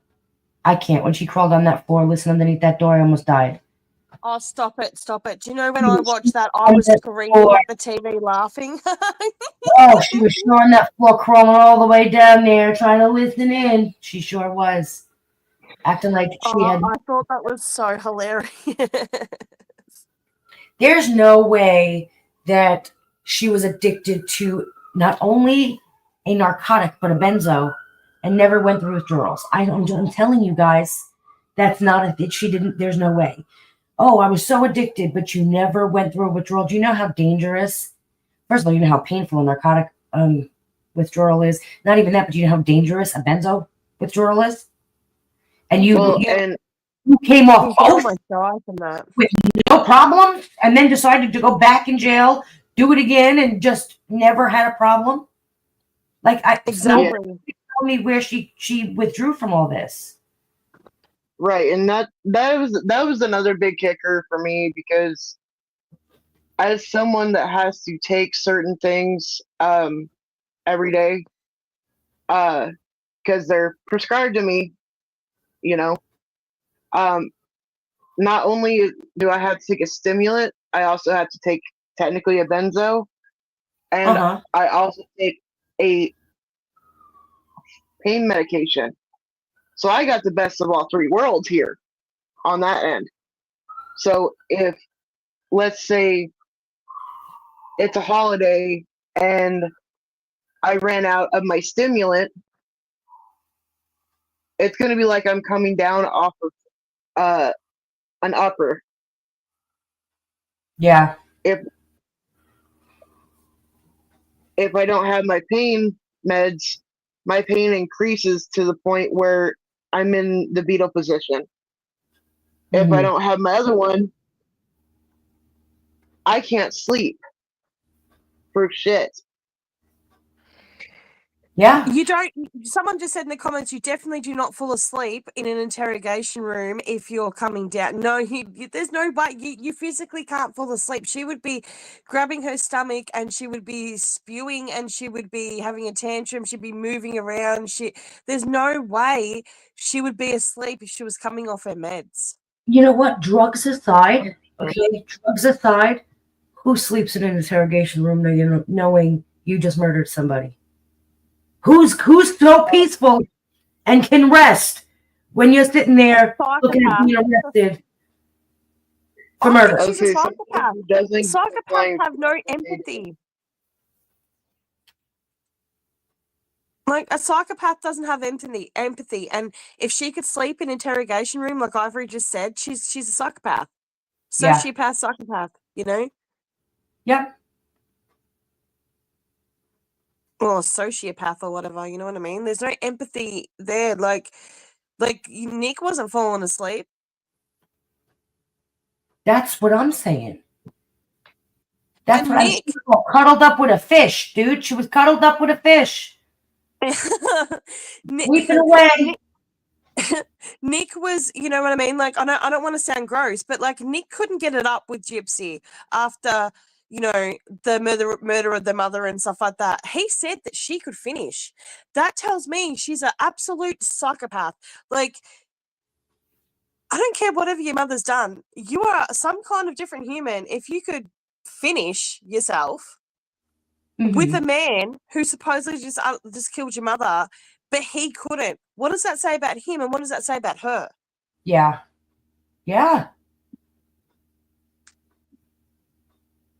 I can't. When she crawled on that floor, listen underneath that door, I almost died. Oh, stop it. Do you know when I watched that, I was screaming at the TV laughing? Oh, she was sure on that floor, crawling all the way down there, trying to listen in. She sure was. Acting like she had... I thought that was so hilarious. There's no way that she was addicted to not only a narcotic, but a benzo, and never went through withdrawals. I'm telling you guys, that's not she didn't, there's no way. Oh, I was so addicted, but you never went through a withdrawal. Do you know how dangerous? First of all, you know how painful a narcotic withdrawal is. Not even that, but you know how dangerous a benzo withdrawal is? And you came off both with no problem, and then decided to go back in jail, do it again, and just never had a problem. Like exactly. Tell me where she withdrew from all this. Right, and that was another big kicker for me, because as someone that has to take certain things every day, because they're prescribed to me, not only do I have to take a stimulant, I also have to take technically a benzo, and I also take a pain medication. So I got the best of all three worlds here on that end. So if, let's say, it's a holiday and I ran out of my stimulant, it's going to be like I'm coming down off of an upper. Yeah. If I don't have my pain meds, my pain increases to the point where I'm in the beetle position. If I don't have my other one, I can't sleep for shit. Yeah. Someone just said in the comments, you definitely do not fall asleep in an interrogation room if you're coming down. No, there's no but. You physically can't fall asleep. She would be grabbing her stomach and she would be spewing and she would be having a tantrum. She'd be moving around. There's no way she would be asleep if she was coming off her meds. You know what? Drugs aside, who sleeps in an interrogation room knowing you just murdered somebody? Who's so peaceful and can rest when you're sitting there looking at being arrested for murder? She's a psychopath. Psychopaths have no empathy. Like, a psychopath doesn't have empathy. And if she could sleep in an interrogation room, like Ivory just said, she's a psychopath. Sociopath, psychopath, Yep. Or sociopath or whatever, you know what I mean? There's no empathy there. Like Nick wasn't falling asleep. That's what I'm saying. That's And what Nick, I'm saying. Cuddled up with a fish, dude. She was cuddled up with a fish. Sleeping away. Nick was, you know what I mean? Like, I don't want to sound gross, but like Nick couldn't get it up with Gypsy after, the murder of the mother and stuff like that. He said that she could finish. That tells me she's an absolute psychopath. Like, I don't care whatever your mother's done. You are some kind of different human. If you could finish yourself with a man who supposedly just killed your mother, but he couldn't, what does that say about him, and what does that say about her? Yeah. Yeah.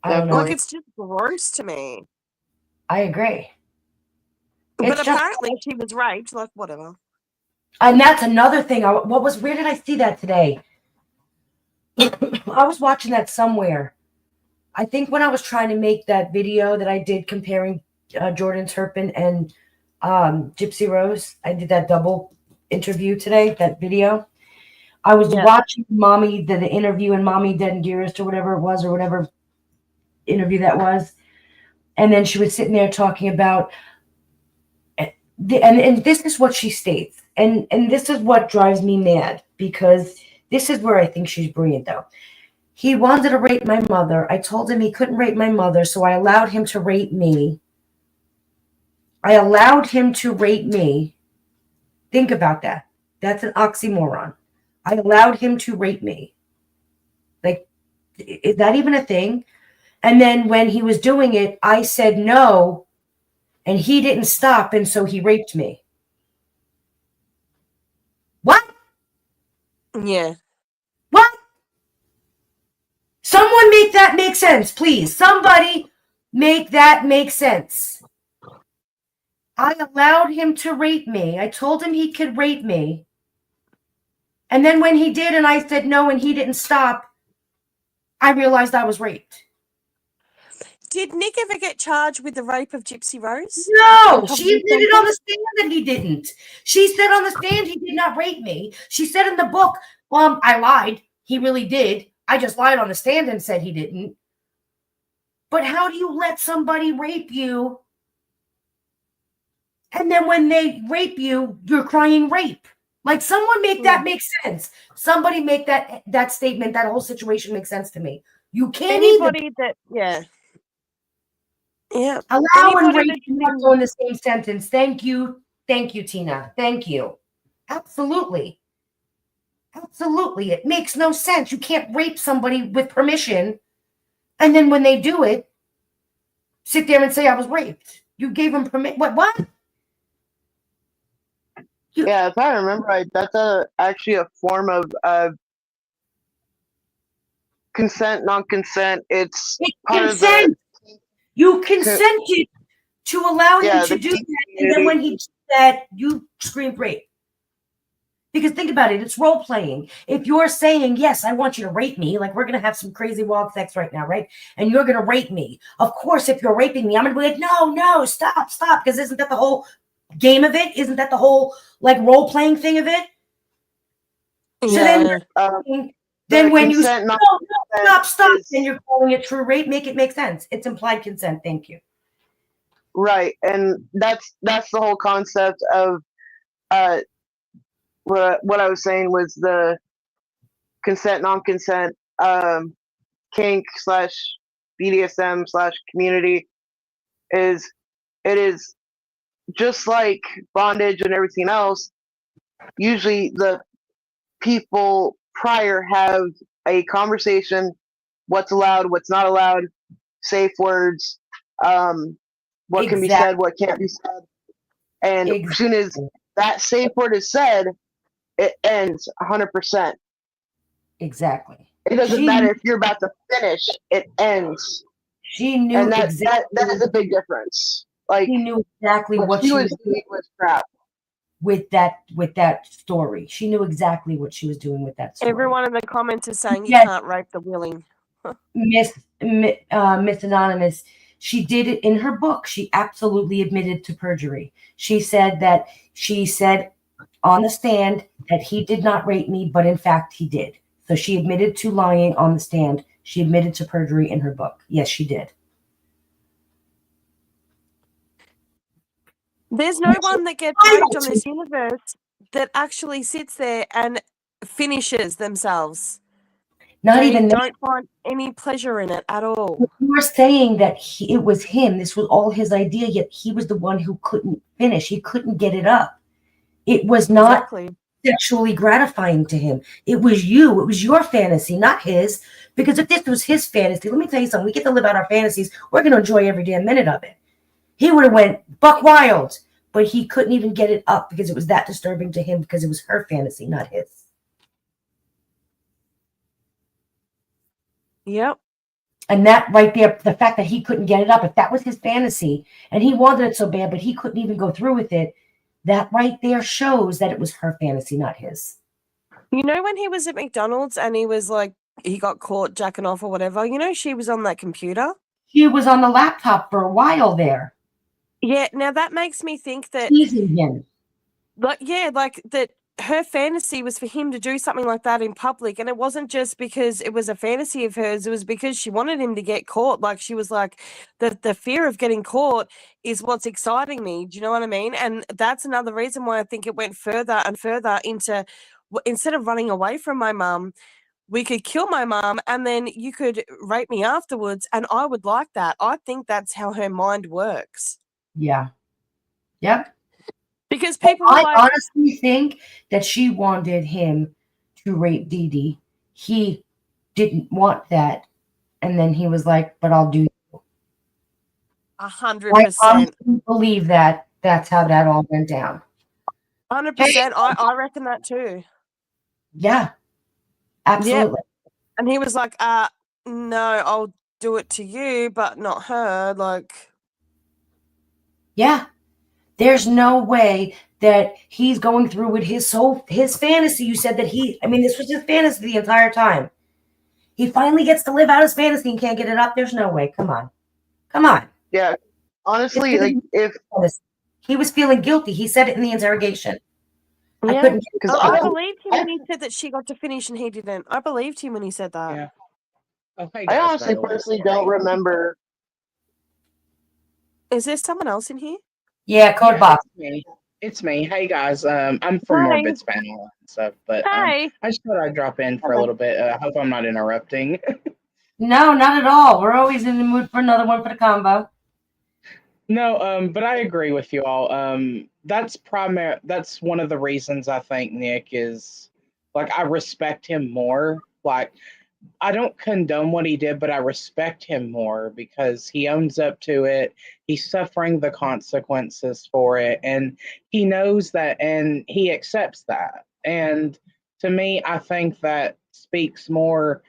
I don't know. Like, it's just gross to me. I agree. But It's apparently she was raped, like, whatever. And that's another thing. Where did I see that today? I was watching that somewhere. I think when I was trying to make that video that I did comparing Jordan Turpin and Gypsy Rose, I did that double interview today, that video. I was watching Mommy, the interview in Mommy Dead and Dearest or whatever it was, or whatever interview that was. And then she was sitting there talking about, and this is what she states. And this is what drives me mad, because this is where I think she's brilliant, though. He wanted to rape my mother. I told him he couldn't rape my mother, so I allowed him to rape me. I allowed him to rape me. Think about that. That's an oxymoron. I allowed him to rape me. Like, is that even a thing? And then when he was doing it, I said no, and he didn't stop, and so he raped me. What? Yeah. What? Someone make that make sense, please. Somebody make that make sense. I allowed him to rape me. I told him he could rape me. And then when he did and I said no and he didn't stop, I realized I was raped. Did Nick ever get charged with the rape of Gypsy Rose? No, she admitted on the stand that he didn't. She said on the stand he did not rape me. She said in the book, I lied. He really did. I just lied on the stand and said he didn't. But how do you let somebody rape you? And then when they rape you, you're crying rape. Like, someone make that make sense. Somebody make that statement, that whole situation make sense to me. You can't allow and rape not go in the same sentence. Thank you, Tina. Thank you. Absolutely. Absolutely. It makes no sense. You can't rape somebody with permission, and then when they do it, sit there and say I was raped. You gave them permission. What? Yeah, if I remember right, that's actually a form of consent, non-consent. It's part consent. of the... You consented to allow him to do that, and then when he did that, you screamed rape. Because think about it, it's role playing. If you're saying, yes, I want you to rape me, like we're going to have some crazy wild sex right now, right? And you're going to rape me. Of course, if you're raping me, I'm going to be like, no, stop. Because isn't that the whole game of it? Isn't that the whole like role playing thing of it? Yeah. So then when you say, stop, and you're calling it true rape, make it make sense. It's implied consent. Thank you. Right. And that's the whole concept of what I was saying was the consent, non-consent, kink / BDSM / community it is just like bondage and everything else. Usually the people prior have a conversation, what's allowed, what's not allowed, safe words, what can be said, what can't be said. And as soon as that safe word is said, it ends 100%. Exactly. It doesn't matter if you're about to finish, it ends. She knew, and that is a big difference. Like, she knew exactly what she was doing was crap. With that story. She knew exactly what she was doing with that story. Everyone in the comments is saying you can't rape the willing. Miss Anonymous, she did it in her book. She absolutely admitted to perjury. She said on the stand that he did not rape me, but in fact he did. So she admitted to lying on the stand. She admitted to perjury in her book. Yes, she did. There's no one that gets raped on this universe that actually sits there and finishes themselves. They don't find any pleasure in it at all. You were saying that it was him. This was all his idea, yet he was the one who couldn't finish. He couldn't get it up. It was not sexually gratifying to him. It was you. It was your fantasy, not his. Because if this was his fantasy, let me tell you something. We get to live out our fantasies. We're going to enjoy every damn minute of it. He would have went buck wild, but he couldn't even get it up because it was that disturbing to him because it was her fantasy, not his. Yep. And that right there, the fact that he couldn't get it up, if that was his fantasy and he wanted it so bad, but he couldn't even go through with it, that right there shows that it was her fantasy, not his. You know, when he was at McDonald's and he was like, he got caught jacking off or whatever, you know, she was on that computer. She was on the laptop for a while there. Yeah. Now that makes me think that, Teasing him. like, yeah, like that her fantasy was for him to do something like that in public. And it wasn't just because it was a fantasy of hers. It was because she wanted him to get caught. Like, she was like, the fear of getting caught is what's exciting me. Do you know what I mean? And that's another reason why I think it went further and further into, instead of running away from my mum, we could kill my mum and then you could rape me afterwards. And I would like that. I think that's how her mind works. Yeah. Yep. Because people are I like, honestly think that she wanted him to rape Dee Dee. He didn't want that. And then he was like, but I'll do you. 100%. I honestly believe that that's how that all went down. 100%. I reckon that too. Yeah. Absolutely. Yep. And he was like, no, I'll do it to you, but not her. Like, yeah. There's no way that he's going through with his fantasy. You said that this was his fantasy the entire time. He finally gets to live out his fantasy and can't get it up. There's no way. Come on. Yeah, honestly, like if he was feeling guilty, he said it in the interrogation. yeah. I couldn't. because I believed him when he said that she got to finish and he didn't. I believed him when he said that. Yeah. Okay, I guys, honestly by the way, personally don't remember. Is there someone else in here? Yeah, code box. It's me. Hey guys, I'm from Hi. Morbid's panel and stuff, but Hey. I just thought I'd drop in for a little bit. I hope I'm not interrupting. No, not at all. We're always in the mood for another one for the combo. No, but I agree with you all. That's one of the reasons I think Nick is like I respect him more. Like I don't condone what he did, but I respect him more because he owns up to it. He's suffering the consequences for it, and he knows that, and he accepts that. And to me, I think that speaks more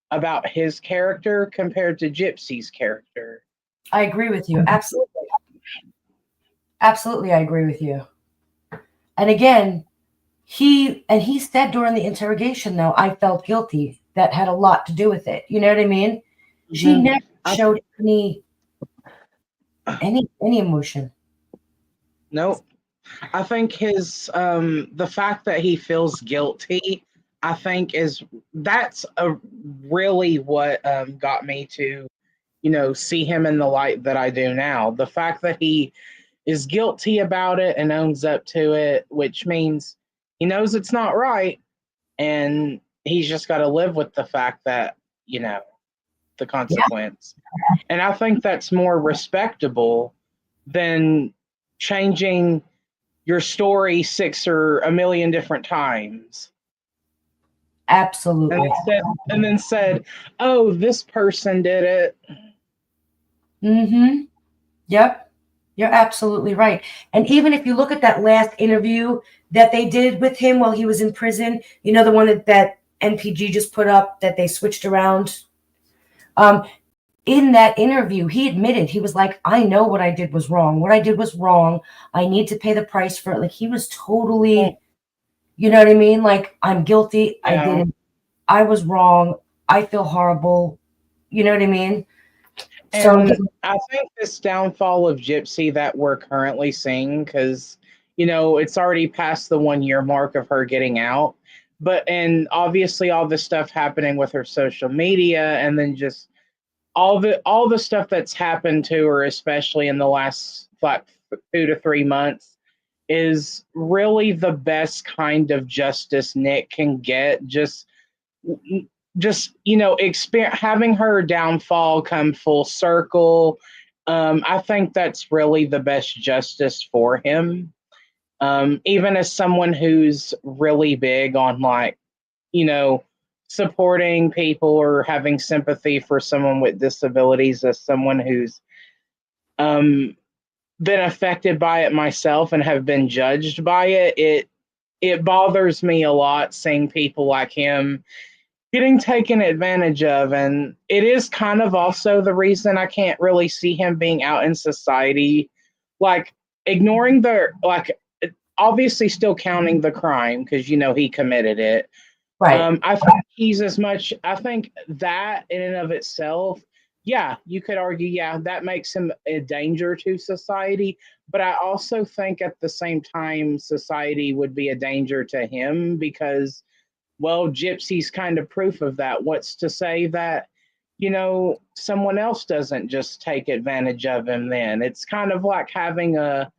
about his character compared to Gypsy's character. I agree with you. Absolutely. Absolutely, I agree with you. And again, he said during the interrogation, though, I felt guilty. That had a lot to do with it. You know what I mean? She never showed any emotion. No, I think his the fact that he feels guilty, I think that's really what got me to, see him in the light that I do now. The fact that he is guilty about it and owns up to it, which means he knows it's not right, and he's just got to live with the fact that, the consequence. Yeah. And I think that's more respectable than changing your story 6 or a million different times. Absolutely. And then said, oh, this person did it. Mm-hmm. Yep. You're absolutely right. And even if you look at that last interview that they did with him while he was in prison, the one that NPG just put up that they switched around. In that interview, he admitted, he was like, I know what I did was wrong. What I did was wrong. I need to pay the price for it. Like he was totally, you know what I mean? Like, I'm guilty. Yeah. I didn't. I was wrong. I feel horrible. You know what I mean? And so I think this downfall of Gypsy that we're currently seeing, because, it's already past the 1 year mark of her getting out. And obviously all this stuff happening with her social media, and then just all the stuff that's happened to her, especially in the last 2 to 3 months, is really the best kind of justice Nick can get. Just having her downfall come full circle. I think that's really the best justice for him. Even as someone who's really big on, like, supporting people or having sympathy for someone with disabilities, as someone who's been affected by it myself and have been judged by it bothers me a lot seeing people like him getting taken advantage of. And it is kind of also the reason I can't really see him being out in society, like ignoring obviously still counting the crime because he committed it. Right. I think that in and of itself, yeah, you could argue, yeah, that makes him a danger to society. But I also think at the same time, society would be a danger to him because, well, Gypsy's kind of proof of that. What's to say that, someone else doesn't just take advantage of him then? It's kind of like having a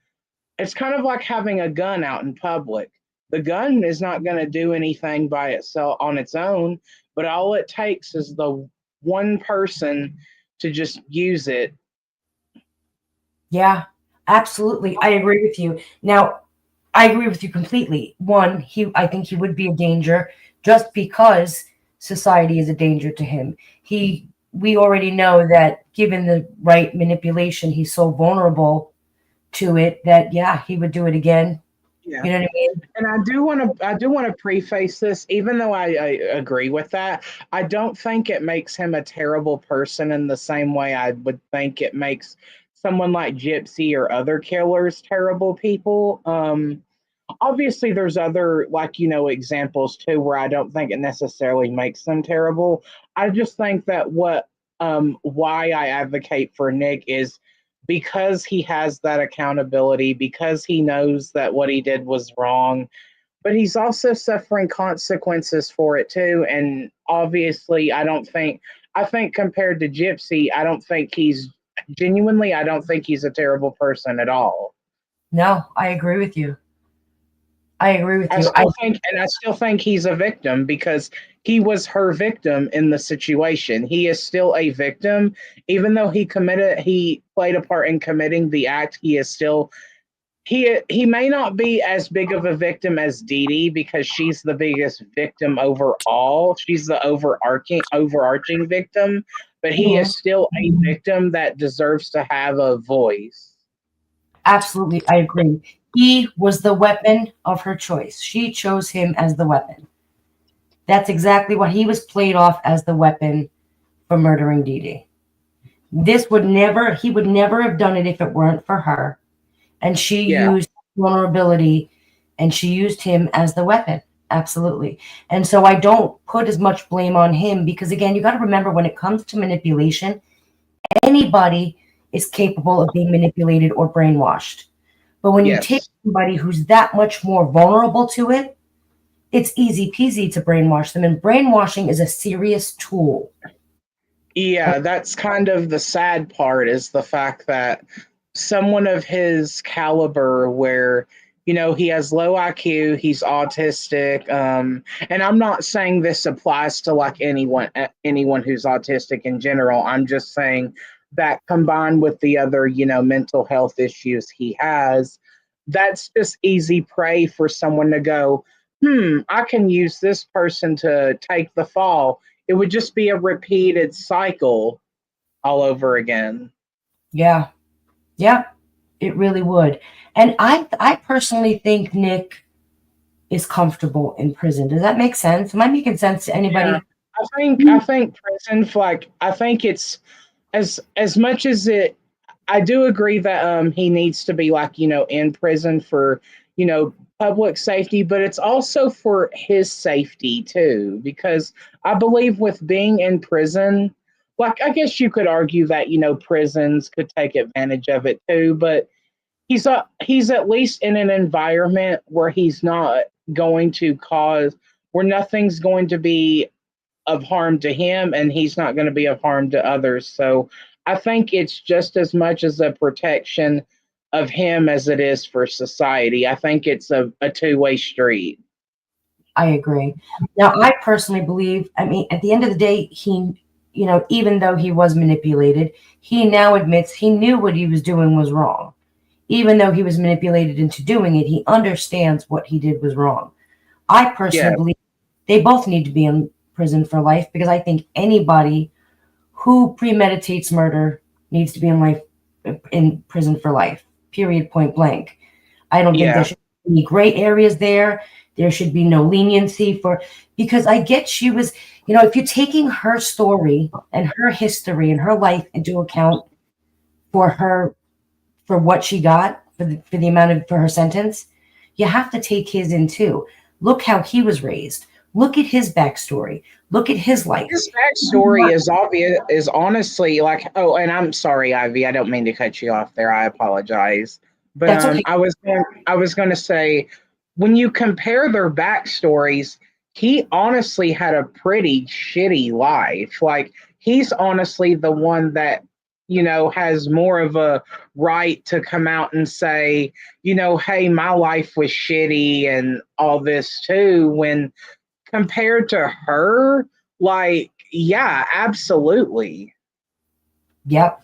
gun out in public. The gun is not going to do anything by itself on its own, but all it takes is the one person to just use it. Yeah, absolutely. I agree with you. Now, I agree with you completely. One, I think he would be a danger just because society is a danger to him. We already know that given the right manipulation, he's so vulnerable to it that, yeah, he would do it again. Yeah. You know what I mean? And I do want to preface this, even though I agree with that, I don't think it makes him a terrible person in the same way I would think it makes someone like Gypsy or other killers terrible people. Obviously there's other, like, examples too where I don't think it necessarily makes them terrible. I just think that why I advocate for Nick is because he has that accountability, because he knows that what he did was wrong, but he's also suffering consequences for it too. And obviously, I think compared to Gypsy, I don't think he's a terrible person at all. No, I agree with you. I still think he's a victim because he was her victim in the situation. He is still a victim, even though he played a part in committing the act. He is still he may not be as big of a victim as Dee Dee because she's the biggest victim overall. She's the overarching victim, but he is still a victim that deserves to have a voice. Absolutely, I agree. He was the weapon of her choice. She chose him as the weapon. That's exactly what he was played off as, the weapon for murdering Dee Dee. He would never have done it if it weren't for her. And she used vulnerability and she used him as the weapon. Absolutely. And so I don't put as much blame on him because, again, you got to remember when it comes to manipulation, anybody is capable of being manipulated or brainwashed. But when you take somebody who's that much more vulnerable to it, it's easy peasy to brainwash them. And brainwashing is a serious tool. Yeah, that's kind of the sad part, is the fact that someone of his caliber, where, he has low IQ, he's autistic, and I'm not saying this applies to like anyone who's autistic in general. I'm just saying that combined with the other, mental health issues he has, that's just easy prey for someone to go, I can use this person to take the fall. It would just be a repeated cycle all over again. Yeah, it really would. And I personally think Nick is comfortable in prison. Does that make sense? Am I making sense to anybody? Yeah. I think prison, I think it's as much as it. I do agree that he needs to be in prison for public safety, but it's also for his safety too, because I believe with being in prison, I guess you could argue that prisons could take advantage of it too, but he's at least in an environment where he's not going to where nothing's going to be of harm to him and he's not going to be of harm to others. So I think it's just as much as a protection of him as it is for society. I think it's a two-way street. I agree. Now, I personally believe, at the end of the day, he, even though he was manipulated, he now admits he knew what he was doing was wrong. even though he was manipulated into doing it, he understands what he did was wrong. I personally believe they both need to be in prison for life, because I think anybody who premeditates murder needs to be in prison for life, period, point blank. I don't think there should be any gray areas there. There should be no leniency because I get she was, if you're taking her story and her history and her life into account for what she got, for her sentence, you have to take his in too. Look how he was raised. Look at his backstory. Look at his life. His backstory is obvious, is honestly like, oh, and I'm sorry, Ivy, I don't mean to cut you off there. I apologize. But That's okay. I was going to say, when you compare their backstories, he honestly had a pretty shitty life. Like, he's honestly the one that, has more of a right to come out and say, hey, my life was shitty and all this too, when compared to her, like, yeah, absolutely. Yep.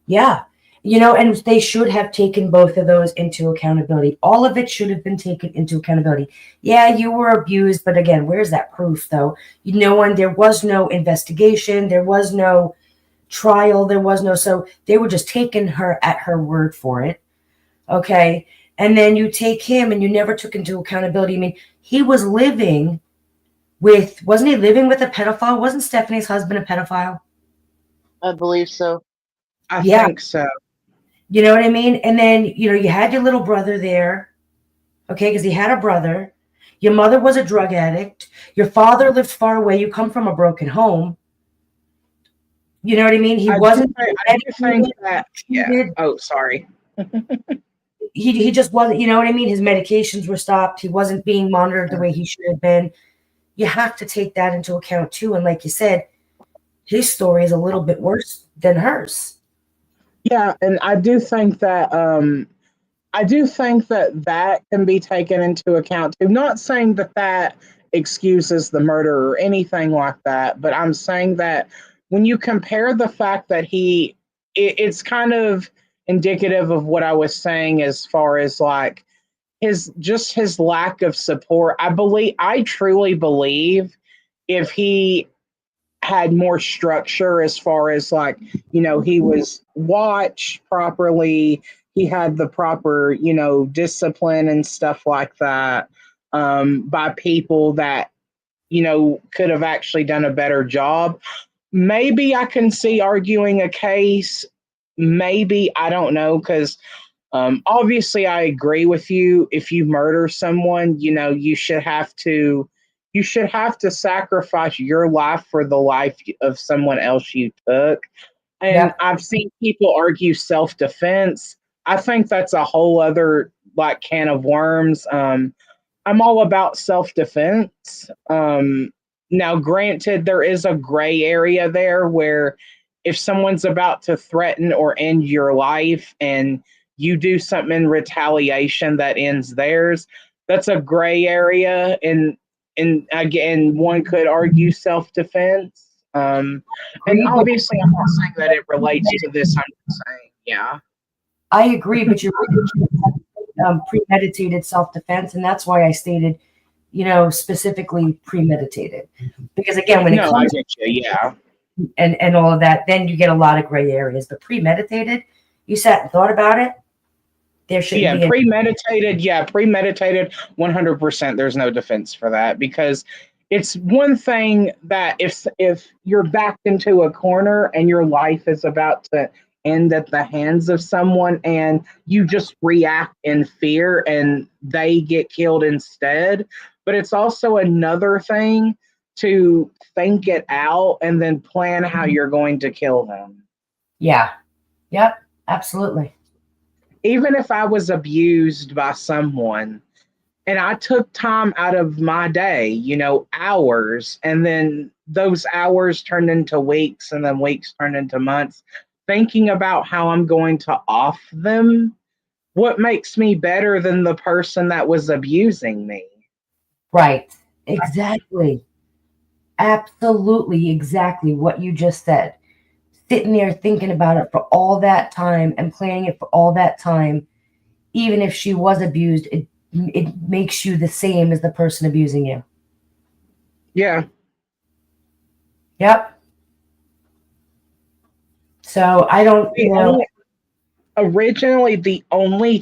Yeah. And they should have taken both of those into accountability. All of it should have been taken into accountability. Yeah, you were abused, but again, where's that proof though? There was no investigation, there was no trial, so they were just taking her at her word for it. Okay. And then you take him and you never took into accountability. I mean, he was wasn't he living with a pedophile? Wasn't Stephanie's husband a pedophile? I believe so. I think so. You know what I mean? And then, you had your little brother there, okay, because he had a brother. Your mother was a drug addict. Your father lived far away. You come from a broken home. You know what I mean? He wasn't. I do think that. Yeah. Oh, sorry. He just wasn't. You know what I mean? His medications were stopped. He wasn't being monitored the way he should have been. You have to take that into account too. And like you said, his story is a little bit worse than hers. Yeah, and I do think that that can be taken into account too. Not saying that excuses the murder or anything like that, but I'm saying that when you compare the fact that it's kind of indicative of what I was saying as far as like his lack of support. I truly believe if he had more structure as far as like, he was watched properly, he had the proper, discipline and stuff like that, by people that, could have actually done a better job. Maybe I can see arguing a case. Maybe, I don't know, because obviously I agree with you. If you murder someone, you should have to sacrifice your life for the life of someone else you took. And I've seen people argue self-defense. I think that's a whole other like can of worms. I'm all about self-defense. Now, granted, there is a gray area there where if someone's about to threaten or end your life and you do something in retaliation that ends theirs, that's a gray area. And again, one could argue self-defense. And obviously, I'm not saying that it relates to this. I'm just saying, yeah. I agree, but you're premeditated self-defense, and that's why I stated, specifically premeditated. Because again, when it comes I get you, yeah, and all of that, then you get a lot of gray areas. But premeditated, you sat and thought about it. There should be premeditated. Yeah, premeditated. 100%. There's no defense for that, because it's one thing that if you're backed into a corner and your life is about to end at the hands of someone and you just react in fear and they get killed instead. But it's also another thing to think it out and then plan how you're going to kill them. Yeah. Yep. Absolutely. Even if I was abused by someone and I took time out of my day, hours, and then those hours turned into weeks and then weeks turned into months, thinking about how I'm going to off them, what makes me better than the person that was abusing me? Right. Exactly. Absolutely. Exactly what you just said. Sitting there thinking about it for all that time and planning it for all that time even if she was abused, it makes you the same as the person abusing you. Yeah. Yep. So I don't, The only, originally, the only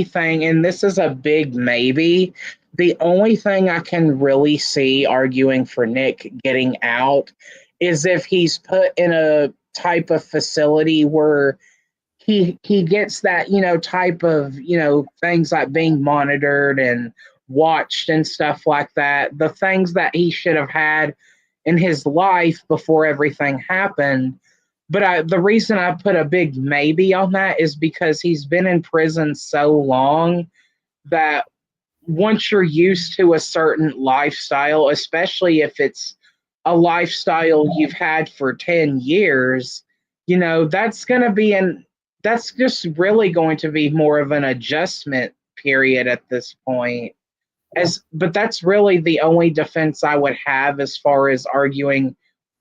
thing, and this is a big maybe, the only thing I can really see arguing for Nick getting out is if he's put in a type of facility where he gets that, type of, things like being monitored and watched and stuff like that. The things that he should have had in his life before everything happened. But the reason I put a big maybe on that is because he's been in prison so long that once you're used to a certain lifestyle, especially if it's a lifestyle you've had for 10 years, that's just really going to be more of an adjustment period at this point. But that's really the only defense I would have as far as arguing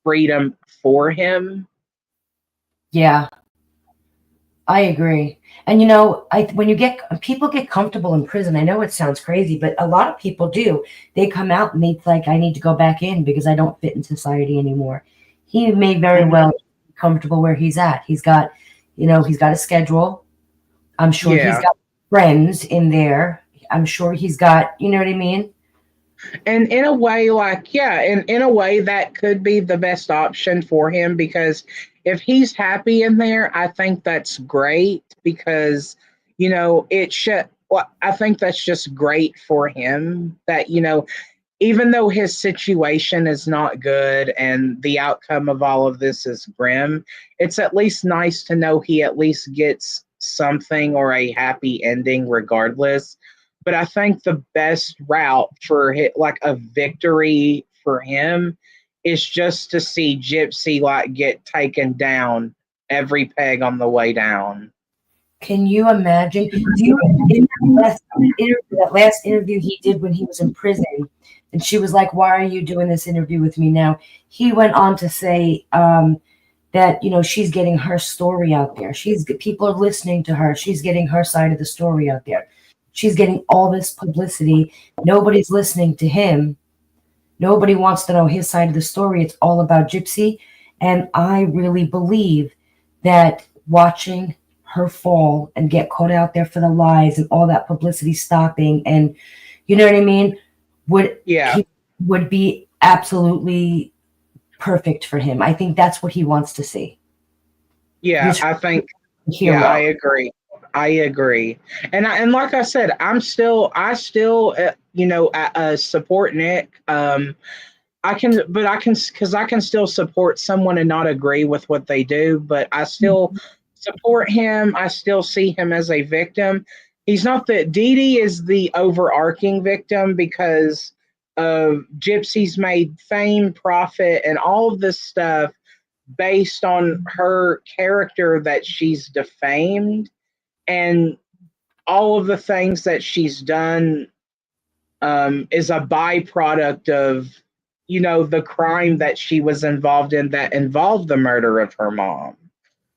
freedom for him. Yeah, I agree. And when people get comfortable in prison, I know it sounds crazy, but a lot of people do. They come out and it's like, I need to go back in because I don't fit in society anymore. He may very well be comfortable where he's at. He's got, he's got a schedule. I'm sure he's got friends in there. I'm sure he's got, you know what I mean? And in a way, in a way that could be the best option for him, because if he's happy in there, I think that's great, because, it should, I think that's just great for him that, even though his situation is not good and the outcome of all of this is grim, it's at least nice to know he at least gets something or a happy ending regardless. But I think the best route for a victory for him is just to see Gypsy get taken down every peg on the way down. Can you imagine? In that last interview he did when he was in prison, and she was like, "Why are you doing this interview with me now?" He went on to say that she's getting her story out there. People are listening to her. She's getting her side of the story out there. She's getting all this publicity. Nobody's listening to him. Nobody wants to know his side of the story. It's all about Gypsy. And I really believe that watching her fall and get caught out there for the lies and all that publicity stopping, and you know what I mean, would be absolutely perfect for him. I think that's what he wants to see. Yeah, I think. Yeah, I agree. And like I said, I still support Nick. I can still support someone and not agree with what they do, but I still support him. I still see him as a victim. He's not Dee Dee is the overarching victim, because Gypsy's made fame, profit, and all of this stuff based on her character that she's defamed. And all of the things that she's done is a byproduct of, the crime that she was involved in that involved the murder of her mom.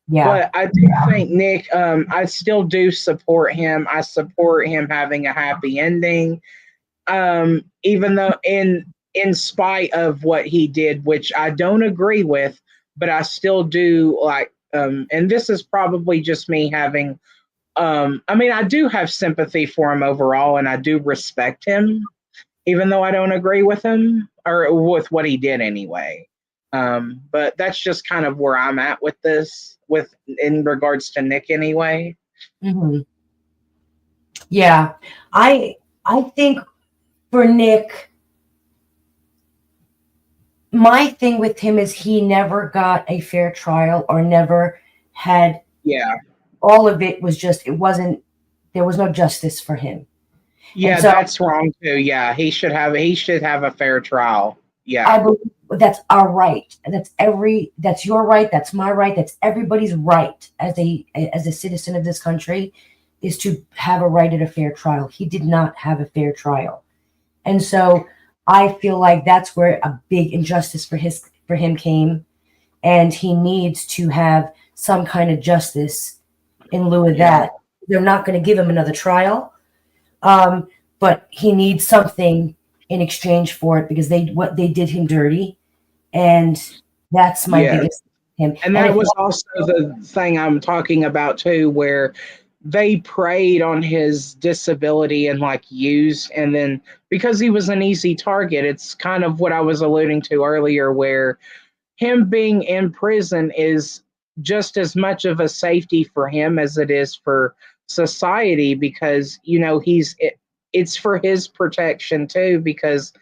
Yeah. But I do think Nick, I still do support him. I support him having a happy ending, even though in spite of what he did, which I don't agree with, but I still do and this is probably just me having, I do have sympathy for him overall, and I do respect him, even though I don't agree with him or with what he did anyway. But that's just kind of where I'm at with this, in regards to Nick anyway. Mm-hmm. Yeah, I think for Nick, my thing with him is he never got a fair trial or never had. Yeah. All of it was just, there was no justice for him. Yeah, so, that's wrong too. Yeah, he should have a fair trial. Yeah. I believe that's our right. That's your right. That's my right. That's everybody's right as a citizen of this country, is to have a right at a fair trial. He did not have a fair trial. And so I feel like that's where a big injustice for him came, and he needs to have some kind of justice in lieu of that. they're not going to give him another trial. But he needs something in exchange for it because they did him dirty, and that's my Yes. biggest him. And that was also the thing I'm talking about too, where they preyed on his disability and like used, and then because he was an easy target, it's kind of what I was alluding to earlier, where him being in prison is just as much of a safety for him as it is for society, because it's for his protection too, because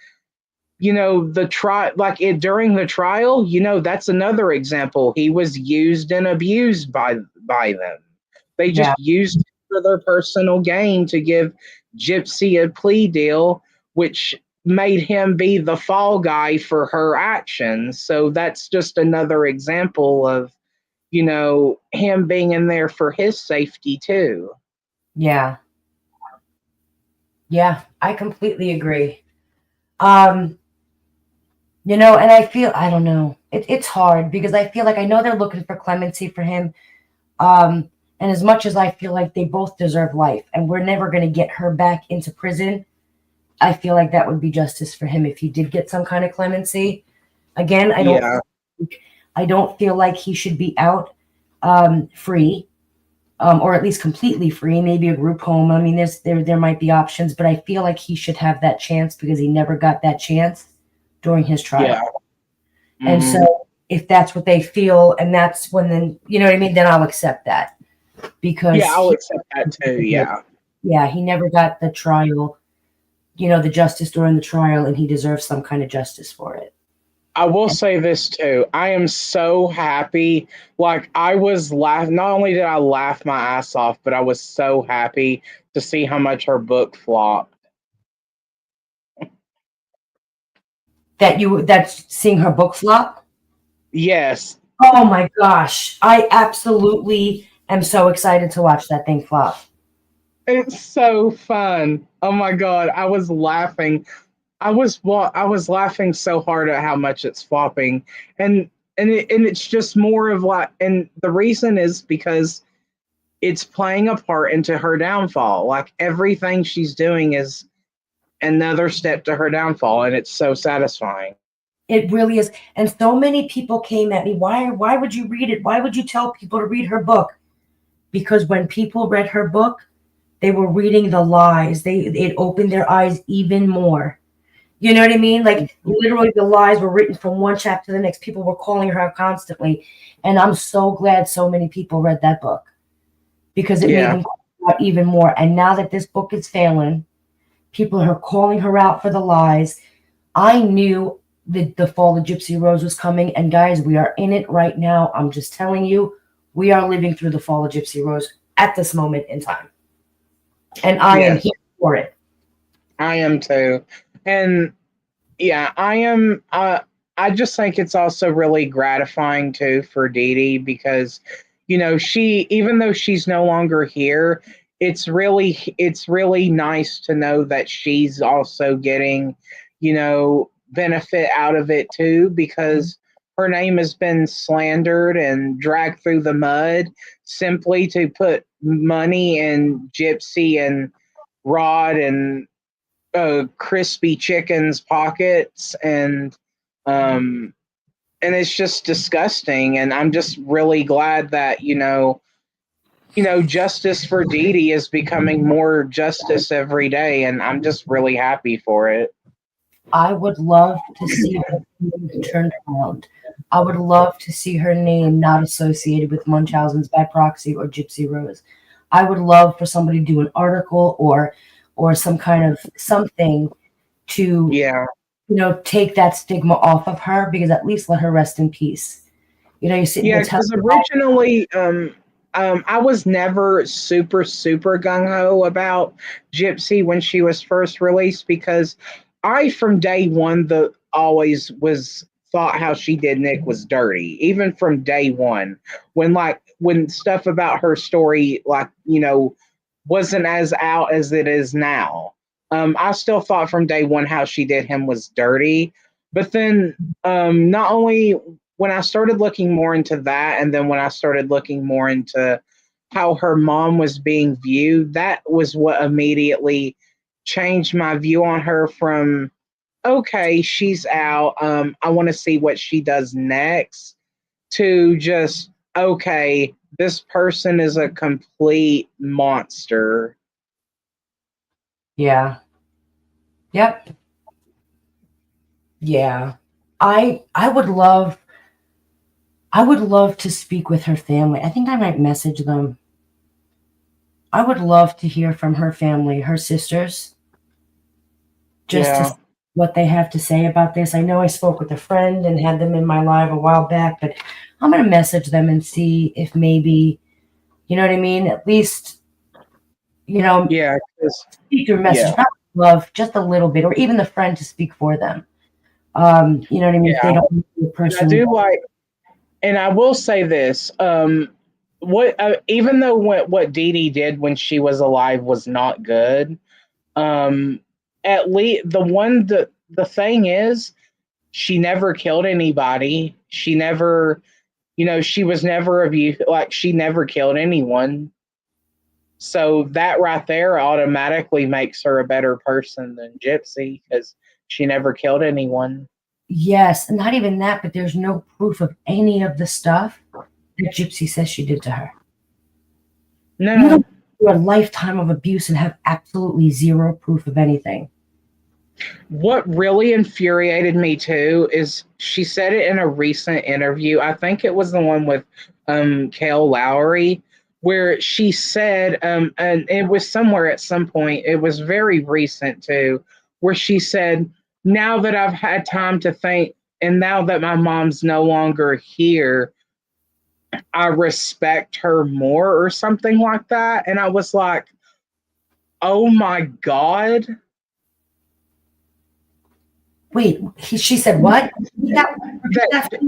the trial, like it during the trial, that's another example. He was used and abused by them. They just used him for their personal gain to give Gypsy a plea deal, which made him be the fall guy for her actions. So that's just another example of, him being in there for his safety too. Yeah. Yeah, I completely agree. And I feel, I don't know, it's hard because I feel like I know they're looking for clemency for him. And as much as I feel like they both deserve life and we're never going to get her back into prison, I feel like that would be justice for him if he did get some kind of clemency. Again, I don't feel like he should be out free, or at least completely free, maybe a group home. I mean, there might be options, but I feel like he should have that chance because he never got that chance during his trial. Yeah. Mm-hmm. And so if that's what they feel, and that's when, then, you know what I mean? Then I'll accept that because I'll accept that too. Yeah. Yeah. He never got the trial, the justice during the trial, and he deserves some kind of justice for it. I will say this too. I am so happy. Like I was laughing. Not only did I laugh my ass off, but I was so happy to see how much her book flopped. That's seeing her book flop? Yes. Oh my gosh. I absolutely am so excited to watch that thing flop. It's so fun. Oh my God. I was laughing. I was laughing so hard at how much it's flopping. And it's just more of like, and the reason is because it's playing a part into her downfall. Like everything she's doing is another step to her downfall, and it's so satisfying. It really is. And so many people came at me, why would you read it? Why would you tell people to read her book? Because when people read her book, they were reading the lies. It opened their eyes even more. You know what I mean? Like literally the lies were written from one chapter to the next. People were calling her out constantly. And I'm so glad so many people read that book because it made them call her out even more. And now that this book is failing, people are calling her out for the lies. I knew that the fall of Gypsy Rose was coming. And guys, we are in it right now. I'm just telling you, we are living through the fall of Gypsy Rose at this moment in time. And I am here for it. I am too. And yeah, I am. I just think it's also really gratifying too for Dee Dee because, even though she's no longer here, it's really nice to know that she's also getting, benefit out of it too, because her name has been slandered and dragged through the mud simply to put money in Gypsy and Rod and crispy chicken's pockets, and it's just disgusting. And I'm just really glad that justice for Dee Dee is becoming more justice every day, and I'm just really happy for it. I would love to see her name turned around. I would love to see her name not associated with Munchausen's by proxy or Gypsy Rose. I would love for somebody to do an article or some kind of something to take that stigma off of her, because at least let her rest in peace. You sit because originally I was never super gung-ho about Gypsy when she was first released, because I from day one always was thought how she did Nick was dirty, even from day one, when stuff about her story wasn't as out as it is now. I still thought from day one how she did him was dirty. But then not only when I started looking more into that, and then when I started looking more into how her mom was being viewed, that was what immediately changed my view on her from, okay, she's out. I want to see what she does next, to just, okay, this person is a complete monster. Yeah. Yep. Yeah. I would love to speak with her family. I think I might message them. I would love to hear from her family, her sisters, just to see what they have to say about this. I know I spoke with a friend and had them in my live a while back, but I'm going to message them and see if maybe, you know what I mean? At least, you know, Yeah. speak your message. Yeah. I would love just a little bit, or even the friend to speak for them. You know what I mean? Yeah. If they don't need a person. I do like, and I will say this, even though what Dee Dee did when she was alive was not good, at least the thing is, she never killed anybody. She never, she was never abused. Like, she never killed anyone. So that right there automatically makes her a better person than Gypsy, because she never killed anyone. Yes, not even that, but there's no proof of any of the stuff that Gypsy says she did to her. No. You don't do a lifetime of abuse and have absolutely zero proof of anything. What really infuriated me too is she said it in a recent interview. I think it was the one with Kale Lowry, where she said, and it was somewhere at some point, it was very recent too, where she said, now that I've had time to think, and now that my mom's no longer here, I respect her more, or something like that. And I was like, oh my God. Wait, she said what? That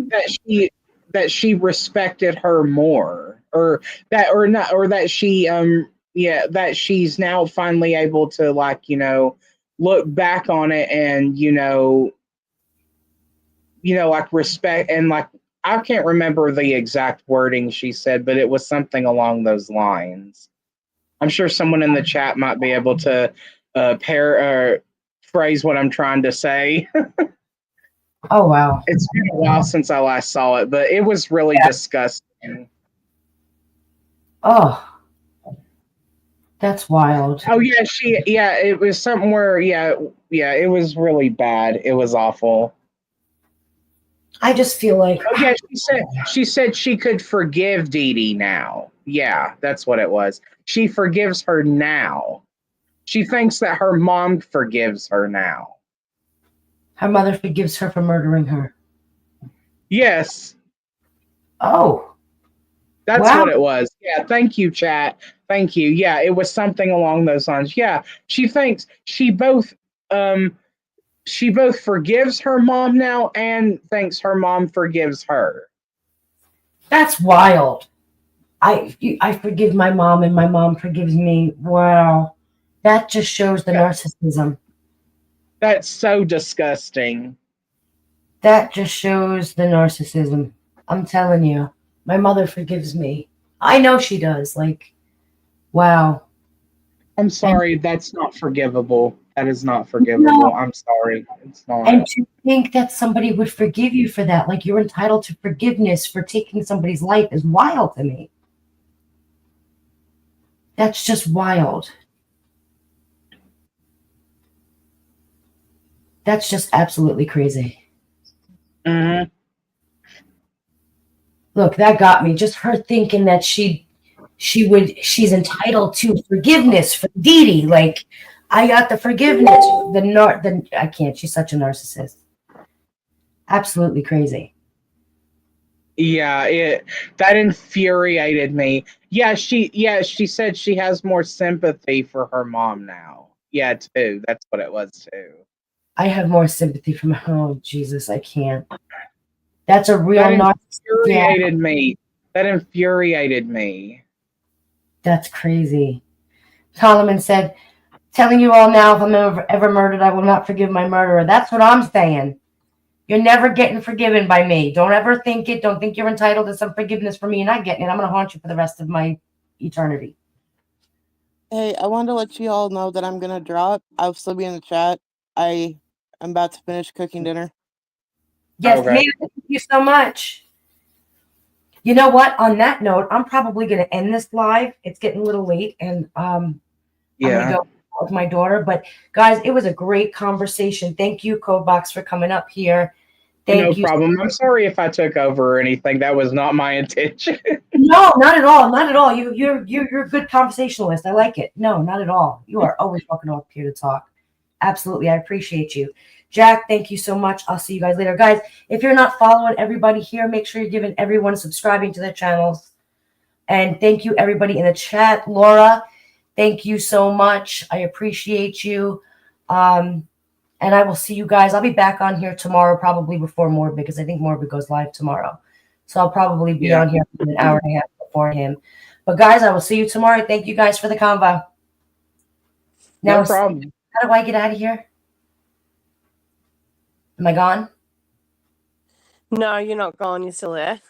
she respected her more, or that she that she's now finally able to, like, look back on it and like respect, and like, I can't remember the exact wording she said, but it was something along those lines. I'm sure someone in the chat might be able to phrase what I'm trying to say. Oh, wow. It's been a while since I last saw it, but it was really disgusting. Oh, that's wild. Oh yeah, it was something where, it was really bad. It was awful. I just feel like, oh yeah, she said she could forgive Dee Dee now. Yeah, that's what it was. She forgives her now. She thinks that her mom forgives her now. her mother forgives her for murdering her. Yes. Oh. That's what it was. Yeah, thank you, chat. Thank you. Yeah, it was something along those lines. Yeah, she thinks she both forgives her mom now and thinks her mom forgives her. That's wild. I forgive my mom and my mom forgives me. Wow. That just shows the narcissism. That's so disgusting. That just shows the narcissism. I'm telling you. My mother forgives me. I know she does. Like, wow. I'm sorry, that's not forgivable. That is not forgivable. No. I'm sorry. It's not. And to think that somebody would forgive you for that, like you're entitled to forgiveness for taking somebody's life, is wild to me. That's just wild. That's just absolutely crazy. Mm-hmm. Look, that got me. Just her thinking that she's entitled to forgiveness for Dee Dee. Like, I got the forgiveness. I can't. She's such a narcissist. Absolutely crazy. Yeah, that infuriated me. Yeah, she said she has more sympathy for her mom now. Yeah, too. That's what it was too. I have more sympathy from her. Oh, Jesus, I can't. That's a real narcissist. Infuriated me. That infuriated me. That's crazy. Solomon said, telling you all now, if I'm ever murdered, I will not forgive my murderer. That's what I'm saying. You're never getting forgiven by me. Don't ever think it. Don't think you're entitled to some forgiveness from me. You're not getting it. I'm going to haunt you for the rest of my eternity. Hey, I wanted to let you all know that I'm gonna drop. I'll still be in the chat. I am about to finish cooking dinner. Yes, Okay. Amanda, thank you so much. You know what? On that note, I'm probably going to end this live. It's getting a little late, and I'm going to go with my daughter. But guys, it was a great conversation. Thank you, Codebox, for coming up here. Thank you. No problem. I'm sorry if I took over or anything. That was not my intention. No, not at all. Not at all. You're a good conversationalist. I like it. No, not at all. You are always welcome up here to talk. Absolutely. I appreciate you. Jack, thank you so much. I'll see you guys later. Guys, if you're not following everybody here, make sure you're giving everyone subscribing to their channels. And thank you, everybody in the chat. Laura, thank you so much. I appreciate you. And I will see you guys. I'll be back on here tomorrow, probably before Morbid, because I think Morbid goes live tomorrow. So I'll probably be on here an hour and a half before him. But guys, I will see you tomorrow. Thank you guys for the convo. Now, No problem. how do I get out of here? Am I gone? No, you're not gone. You're still there.